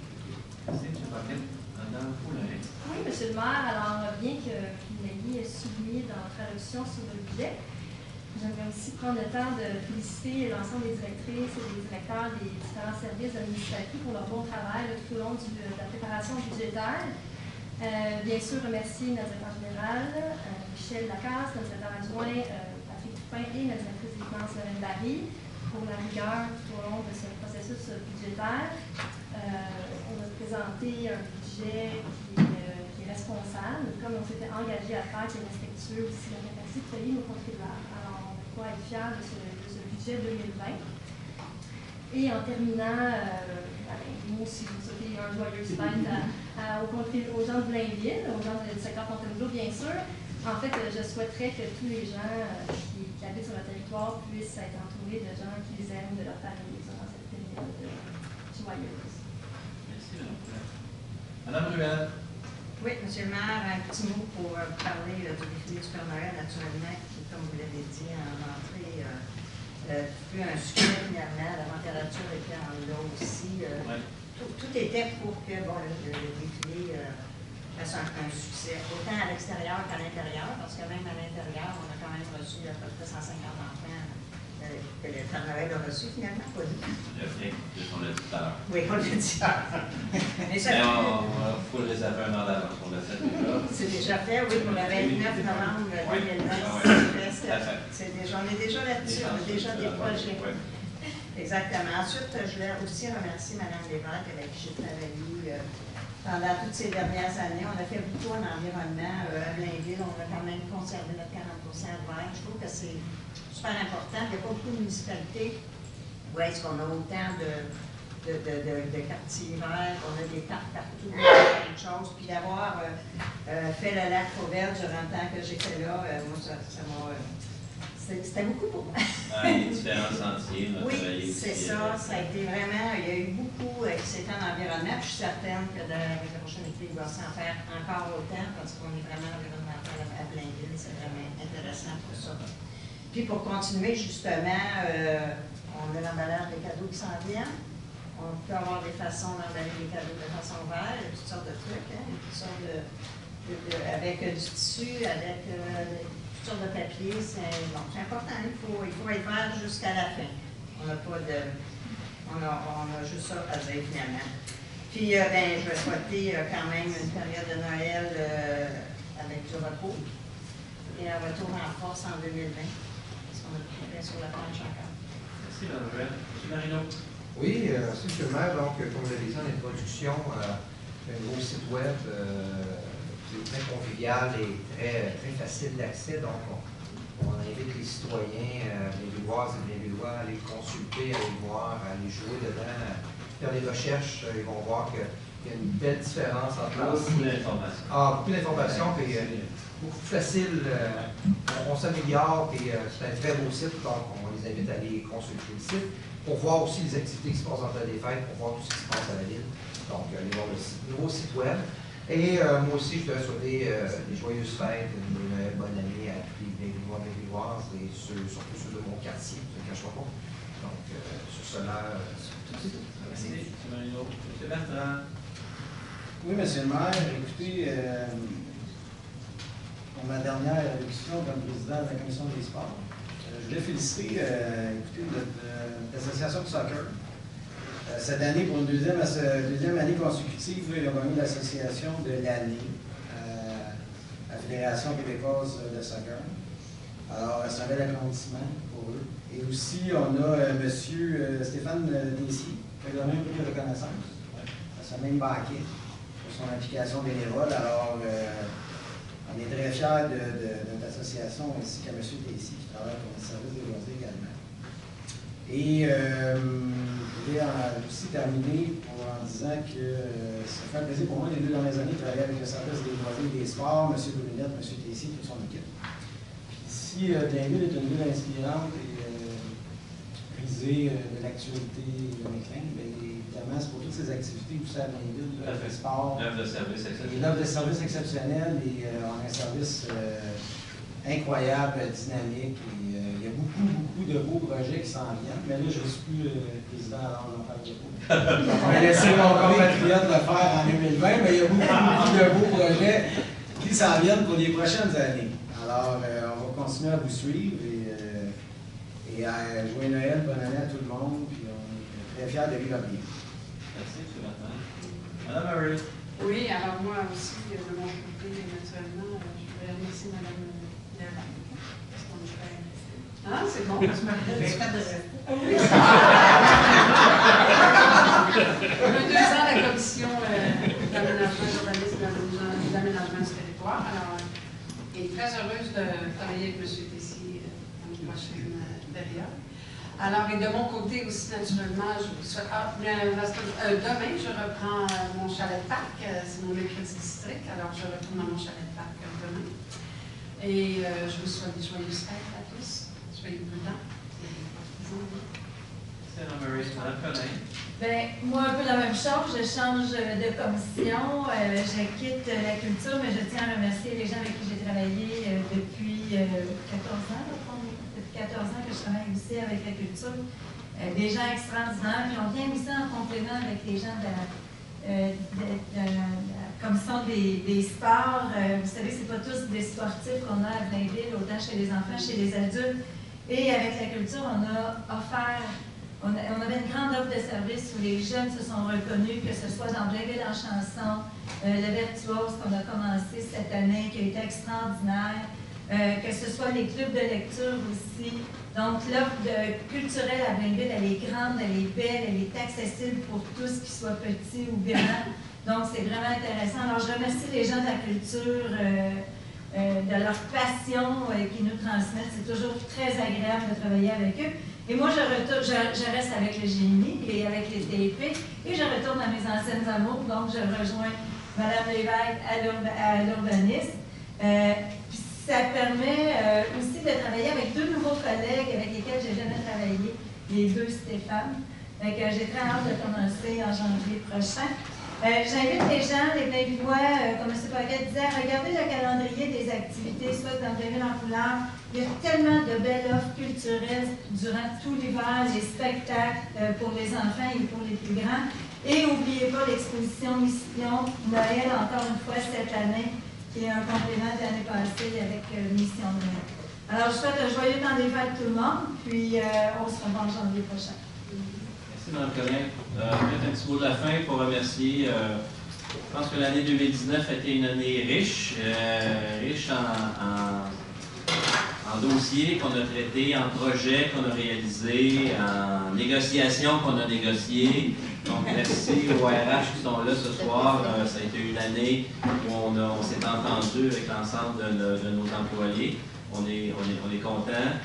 S1: Merci, M. Paquette. Madame Poulain.
S8: Oui, M. le maire, alors bien que vous l'ayez souligné dans votre allocution sur le budget, j'aimerais aussi prendre le temps de féliciter l'ensemble des directrices et des directeurs des différents services de la municipalité pour leur bon travail tout au long de la préparation budgétaire. Bien sûr, remercier notre directeur général, Michel Lacasse, notre directeur adjoint, Patrick Toupin et notre directrice des finances, Lorraine Barry, pour la rigueur tout au long de ce processus budgétaire. On a présenté un budget qui est responsable, comme on s'était engagé à faire, qui est respectueux aussi de la capacité de payer nos contribuables. Alors, on peut être fiers de ce budget 2020. Et en terminant, nous aussi, vous souhaitez un joyeux fête aux gens de Blainville, aux gens du secteur Fontainebleau, bien sûr. En fait, je souhaiterais que tous les gens qui habitent sur le territoire puissent être entourés de gens qui les aiment, de leur famille durant cette période joyeuse.
S1: Merci, Mme Poulin. Mme Ruel.
S5: Oui, M. le maire, un petit mot pour parler du défilé du Père Noël, naturellement, qui, comme vous l'avez dit en entrée, fut un succès finalement. La température était en haut aussi. Tout était pour que le défilé fasse un succès, autant à l'extérieur qu'à l'intérieur, parce que même à l'intérieur, on a quand même reçu à peu près 150 enfants que le Père Noël a reçu finalement. Pas dit.
S1: On l'a dit tout à l'heure.
S5: Oui, on l'a dit. Mais ça
S1: faut le réserver un an d'avance, on l'a fait déjà.
S5: C'est déjà fait, oui, pour le 29 novembre 2020. On est déjà là-dessus, on a déjà des projets. Exactement. Ensuite, je voulais aussi remercier Mme Lévesque avec qui j'ai travaillé pendant toutes ces dernières années. On a fait beaucoup en environnement. À Blainville, on a quand même conservé notre 40 de verre. Je trouve que c'est super important. Il n'y a pas beaucoup de municipalités où est-ce qu'on a autant de quartiers verts, on a des parcs partout, plein de choses. Puis d'avoir fait le lac Fauvert durant le temps que j'étais là, moi, ça m'a... C'était beaucoup pour moi.
S1: Les différents sentiers, on a travaillé
S5: oui, c'est
S1: aussi,
S5: ça. Ça a été vraiment... Il y a eu beaucoup qui s'étaient en environnement. Puis je suis certaine que avec la prochaine été, il va s'en faire encore autant parce qu'on est vraiment environnemental à Blainville. C'est vraiment intéressant pour ça. Puis pour continuer, justement, on a l'emballage des cadeaux qui s'en viennent. On peut avoir des façons d'emballer les cadeaux de façon verte, toutes sortes de trucs, hein, toutes sortes avec du tissu, avec toutes sortes de papier. C'est important, il faut être vert jusqu'à la fin. On n'a pas de... On a juste ça à dire finalement. Puis, je vais souhaiter quand même une période de Noël avec du repos et un retour en force en 2020, parce qu'on a tout fait sur la planche encore.
S1: Merci, Mme Ruel. M. Marino.
S9: Oui, merci, M. le maire. Donc, comme vous l'avez dit en introduction, un nouveau site web qui est très convivial et très facile d'accès. Donc, on invite les citoyens, les Villoises et les Villois à aller le consulter, à aller voir, à aller jouer dedans, faire des recherches. Ils vont voir qu'il y a une belle différence entre
S1: beaucoup d'informations.
S9: Beaucoup d'informations, puis beaucoup plus facile. On s'améliore, puis c'est un très beau site. Donc, on les invite à aller consulter le site, pour voir aussi les activités qui se passent en temps des fêtes, pour voir tout ce qui se passe à la ville. Donc, allez voir le nouveau site web. Et moi aussi, je dois souhaiter des joyeuses fêtes, une bonne année à tous les Villois et Villoises, et surtout ceux de mon quartier, je ne le cacherai pas. Donc, sur cela, c'est tout.
S1: Merci, M. Marino. M. Bertrand.
S7: Oui, M. le maire, écoutez, pour ma dernière élection comme président de la Commission des sports, je voulais féliciter l'association de soccer. Cette année, pour une deuxième année consécutive, ils ont gagné l'association de l'année, la Fédération québécoise de soccer. Alors, c'est un bel accomplissement pour eux. Et aussi, on a M. Stéphane Dessier, qui a donné un prix de reconnaissance à ce même banquet pour son implication bénévole. Alors, on est très fiers de notre association ainsi qu'à M. Dessier qui travaille pour le service des loisirs également. Et je voulais aussi terminer en disant que ça fait un plaisir pour moi les 2 dernières années de travailler avec le service des loisirs et des sports, M. Brunette, M. Tessier, toute son équipe. Puis si Blainville est une ville inspirante et prisée de l'actualité de McLean, bien évidemment, c'est pour toutes ces activités aussi à Blainville, le sport.
S1: L'œuvre de service exceptionnelle.
S7: L'œuvre de service exceptionnelle et on a un service incroyable, dynamique. Et, il y a beaucoup de beaux projets qui s'en viennent. Mais là, je ne suis plus président, alors on n'en parle pas. On va laisser mon compatriote le faire en 2020, mais il y a beaucoup de beaux projets qui s'en viennent pour les prochaines années. Alors, on va continuer à vous suivre et à jouer Noël, bonne année à tout le monde. Puis on est très fiers de vivre à bien.
S1: Merci, M. Bertrand. Mme Murray.
S10: Oui, alors moi aussi, de mon côté, naturellement, je voudrais remercier Mme Lévesque. Ah, c'est bon, je m'appelle. Oui. On a 2 ans à la commission d'aménagement urbanisme et d'aménagement du territoire. Alors, je suis très heureuse de travailler avec M. Tessier dans les prochaines périodes. Alors, et de mon côté aussi, naturellement, je vous souhaite. Demain, je reprends mon chalet de parc, c'est mon mercredi district, alors je retourne à mon chalet de parc demain. Et je vous souhaite des joyeuses fêtes à tous. Soyez prudents.
S1: Merci, Mme Murray. Mme Collin.
S11: Ben, moi, un peu la même chose. Je change de commission. Je quitte la culture, mais je tiens à remercier les gens avec qui j'ai travaillé depuis 14 ans. Depuis 14 ans que je travaille aussi avec la culture. Des gens extraordinaires. Puis on vient aussi en complément avec les gens de la commission des sports. Vous savez, c'est pas tous des sportifs qu'on a à Blainville, autant chez les enfants, chez les adultes. Et avec la culture, on a offert. On avait une grande offre de services où les jeunes se sont reconnus, que ce soit dans Blainville en chanson, le Virtuose qu'on a commencé cette année, qui a été extraordinaire, que ce soit les clubs de lecture aussi. Donc l'offre culturelle à Blainville, elle est grande, elle est belle, elle est accessible pour tous, qu'ils soient petits ou grands. Donc c'est vraiment intéressant. Alors je remercie les gens de la culture, de leur passion qu'ils nous transmettent. C'est toujours très agréable de travailler avec eux. Et moi, je reste avec le génie et avec les TIP et je retourne à mes anciennes amours. Donc, je rejoins Mme Lévesque à l'urbanisme. Puis ça permet aussi de travailler avec deux nouveaux collègues avec lesquels je n'ai jamais travaillé, les deux Stéphane. Donc, j'ai très hâte de commencer en janvier prochain. J'invite les gens, les Blainvillois, comme M. Paquet disait, à regarder le calendrier des activités, soit dans Blainville-en-Foulard. Il y a tellement de belles offres culturelles durant tout l'hiver, les spectacles pour les enfants et pour les plus grands. Et n'oubliez pas l'exposition Mission Noël, encore une fois cette année, qui est un complément de l'année passée avec Mission Noël. Alors, je souhaite un joyeux temps des fêtes tout le monde, puis on se revoit en janvier prochain.
S1: Merci, Mme Collin. Peut-être un petit mot de la fin pour remercier. Je pense que l'année 2019 a été une année riche, riche en dossiers qu'on a traités, en projets qu'on a réalisés, en négociations qu'on a négociées. Donc, merci aux RH qui sont là ce soir. Ça a été une année où on s'est entendu avec l'ensemble de nos employés. On est contents.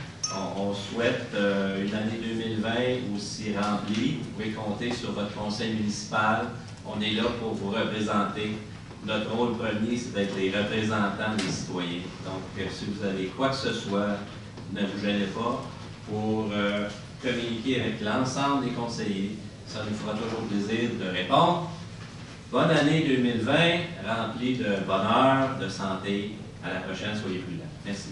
S1: On souhaite une année 2020 aussi remplie. Vous pouvez compter sur votre conseil municipal. On est là pour vous représenter. Notre rôle premier, c'est d'être les représentants des citoyens. Donc, si vous avez quoi que ce soit, ne vous gênez pas pour communiquer avec l'ensemble des conseillers. Ça nous fera toujours plaisir de répondre. Bonne année 2020, remplie de bonheur, de santé. À la prochaine, soyez prudents. Merci.